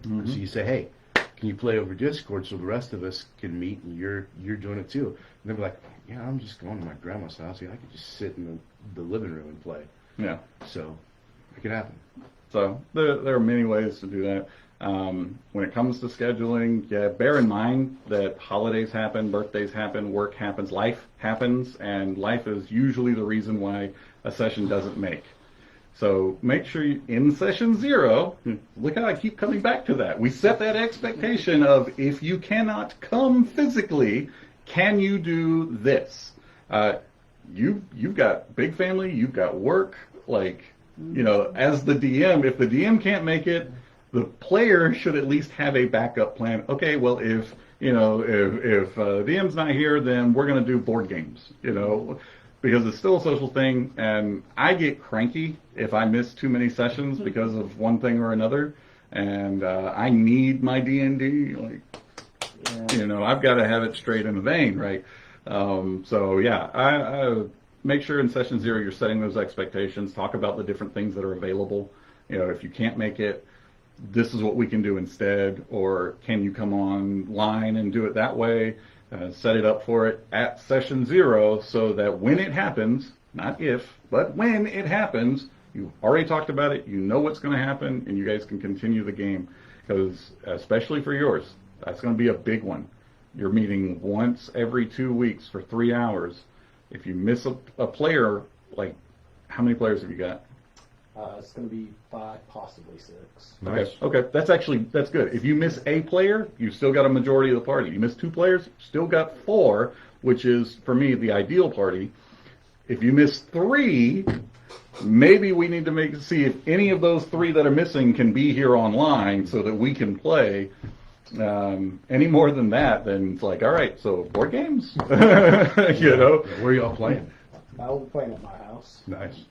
so you say, "Hey, can you play over Discord so the rest of us can meet and you're doing it too?" And they'll be like, "Yeah, I'm just going to my grandma's house. Yeah, I could just sit in the living room and play." Yeah. So it can happen. So there are many ways to do that. When it comes to scheduling, yeah, bear in mind that holidays happen, birthdays happen, work happens, life happens, and life is usually the reason why a session doesn't make. So make sure in session 0, look how I keep coming back to that. We set that expectation of if you cannot come physically, can you do this? You've got big family, you've got work, like, as the DM, if the DM can't make it, the player should at least have a backup plan. Okay, well, if DM's not here, then we're going to do board games, because it's still a social thing, and I get cranky if I miss too many sessions because of one thing or another, and I need my D&D, I've got to have it straight in the vein, right? So yeah, I make sure in session 0 you're setting those expectations, talk about the different things that are available. If you can't make it, this is what we can do instead, or can you come online and do it that way? Set it up for it at session 0 so that when it happens, not if, but when it happens, you've already talked about it, you know what's going to happen, and you guys can continue the game. Because, especially for yours, that's going to be a big one. You're meeting once every 2 weeks for 3 hours. If you miss a player, like, how many players have you got? It's going to be 5, possibly 6. Nice. Okay, that's good. If you miss a player, you've still got a majority of the party. You miss 2 players, still got 4, which is, for me, the ideal party. If you miss 3, maybe we need to see if any of those 3 that are missing can be here online so that we can play. Any more than that, then it's like, all right, so board games? Where are y'all playing? I'll be playing at my house. Nice.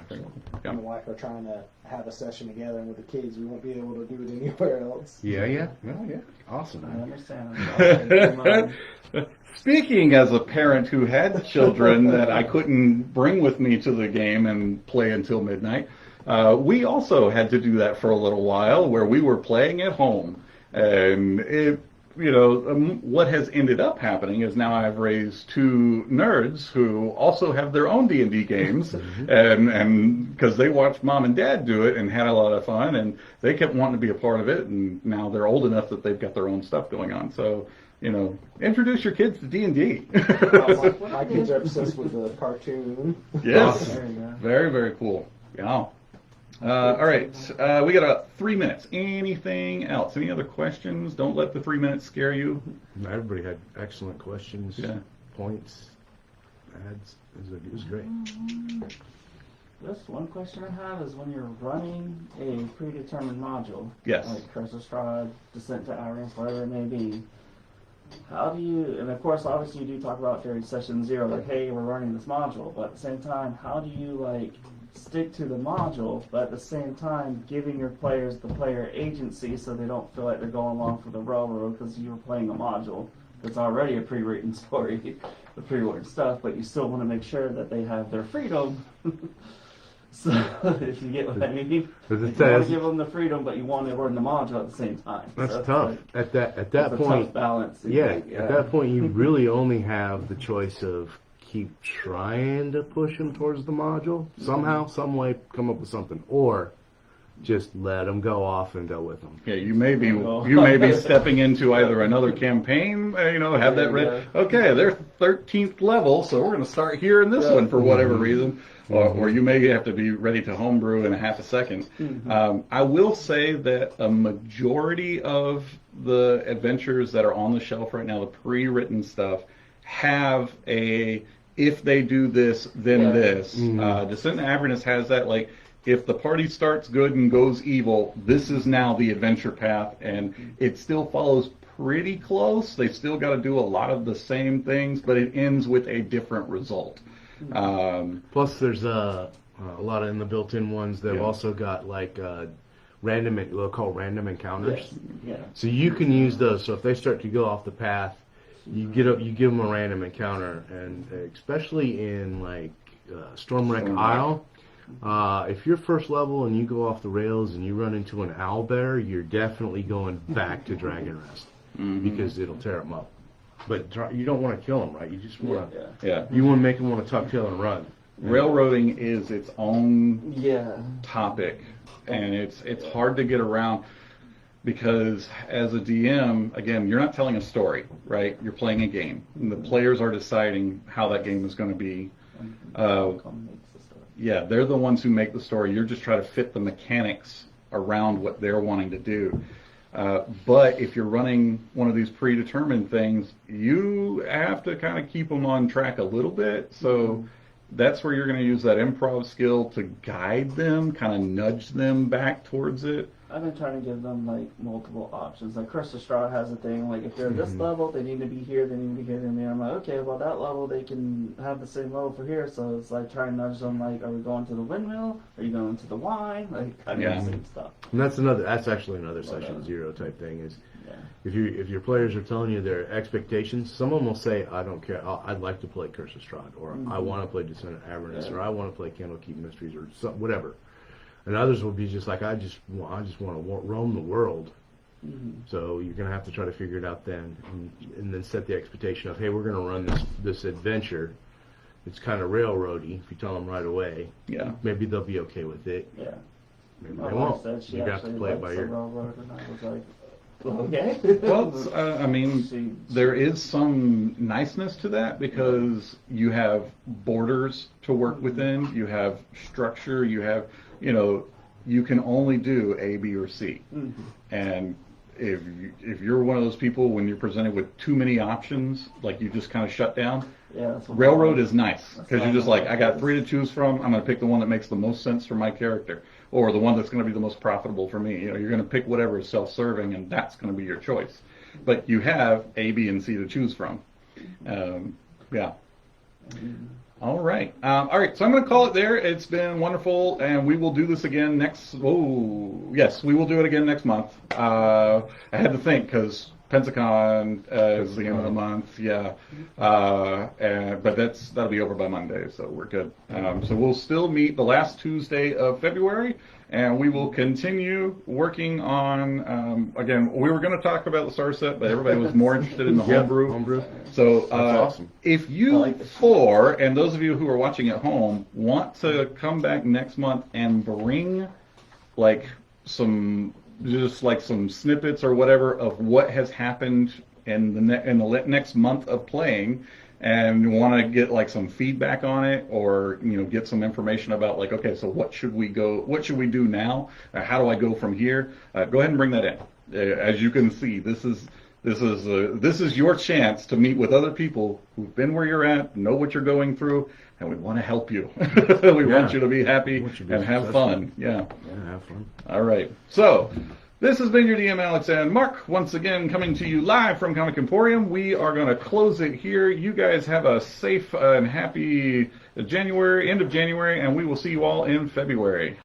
Me and my wife are trying to have a session together, and with the kids, we won't be able to do it anywhere else. Yeah. Awesome. I understand. Speaking as a parent who had children that I couldn't bring with me to the game and play until midnight, we also had to do that for a little while where we were playing at home. And what has ended up happening is now I've raised 2 nerds who also have their own D&D games, and because they watched mom and dad do it and had a lot of fun, and they kept wanting to be a part of it, and now they're old enough that they've got their own stuff going on. So, introduce your kids to D&D. My kids are obsessed with the cartoon. Yes, Awesome. Very, very cool. Yeah. All right, we got about 3 minutes. Anything else? Any other questions? Don't let the 3 minutes scare you. Everybody had excellent questions, points, ads. It was great. Just one question I have is when you're running a predetermined module, Yes. like Curse of Strahd, Descent to Irons, whatever it may be, how do you, and of course obviously you do talk about during session 0, like, hey, we're running this module, but at the same time, how do you stick to the module, but at the same time giving your players the player agency so they don't feel like they're going along for the railroad because you're playing a module that's already a pre-written story, the pre-written stuff, but you still want to make sure that they have their freedom. So, if you get what I mean, you want to give them the freedom, but you want to run the module at the same time. That's so tough. At that that's point, a tough balance. at that point, you really only have the choice of keep trying to push them towards the module somehow, some way, come up with something, or just let them go off and go with them. Yeah, you may be stepping into either another campaign, have that ready. Okay, they're 13th level, so we're going to start here in this one for whatever reason. Or you may have to be ready to homebrew in a half a second. I will say that a majority of the adventures that are on the shelf right now, the pre-written stuff, have a, if they do this, then this. Descent to Avernus has that, if the party starts good and goes evil, this is now the adventure path, and it still follows pretty close. They still got to do a lot of the same things, but it ends with a different result. Plus, there's a lot of in the built-in ones that have also got they'll call random encounters. Yes. Yeah. So you can use those. So if they start to go off the path, you give them a random encounter, and especially in like Stormwreck Isle, if you're first level and you go off the rails and you run into an owlbear, you're definitely going back to Dragon Rest because it'll tear them up. But you don't want to kill them, right? You just want to. Yeah. You want to make them want to tuck tail and run. Railroading is its own Yeah. topic, and it's hard to get around because as a DM, again, you're not telling a story, right? You're playing a game, and the players are deciding how that game is going to be. Yeah, they're the ones who make the story. You're just trying to fit the mechanics around what they're wanting to do. But if you're running one of these predetermined things, you have to kind of keep them on track a little bit. So that's where you're going to use that improv skill to guide them, kind of nudge them back towards it. I've been trying to give them like multiple options. Like Curse of Straw has a thing like if they're at this level, they need to be here. They need to be here. And I'm like, okay, well that level they can have the same level for here. So it's like trying to nudge them. Like, are we going to the windmill? Are you going to the wine? Like, kind of the same stuff. And that's actually another session 0 type thing is. Yeah. If your players are telling you their expectations, some of them will say, "I don't care. I'd like to play Curse of Strahd," or "I want to play Descent of Avernus," or "I want to play Candlekeep Mysteries," or whatever. And others will be just like, "I just want to roam the world." So you're gonna have to try to figure it out then, and then set the expectation of, "Hey, we're gonna run this adventure. It's kind of railroady." If you tell them right away, maybe they'll be okay with it. Yeah. Maybe My they wife won't. said she You have to actually play it likes by the ear. railroad, and I was like, okay. Well, I mean, there is some niceness to that because you have borders to work within, you have structure, you have, you can only do A, B, or C. And if you're one of those people when you're presented with too many options, like you just kind of shut down, that's what railroad is nice because what you're just I'm like, like. I got 3 to choose from. I'm going to pick the one that makes the most sense for my character, or the one that's going to be the most profitable for me. You're going to pick whatever is self-serving, and that's going to be your choice. But you have A, B, and C to choose from. Yeah. All right. All right. So I'm going to call it there. It's been wonderful, and we will do this again next. Oh, yes, we will do it again next month. I had to think because Pensacon is the end of the month. Yeah. But that'll be over by Monday, so we're good. So we'll still meet the last Tuesday of February, and we will continue working on. Again, we were going to talk about the Star Set, but everybody was more interested in the homebrew. So That's awesome. If you four and those of you who are watching at home want to come back next month and bring like some snippets or whatever of what has happened in the next month of playing, and want to get like some feedback on it, or get some information about like, okay, so what should we do now? How do I go from here? Go ahead and bring that in. As you can see, this is your chance to meet with other people who've been where you're at, know what you're going through, and we want to help you. We want you to be happy and have fun. Yeah, have fun. All right. So this has been your DM Alex and Mark, once again coming to you live from Comic Emporium. We are going to close it here. You guys have a safe and happy end of January, and we will see you all in February.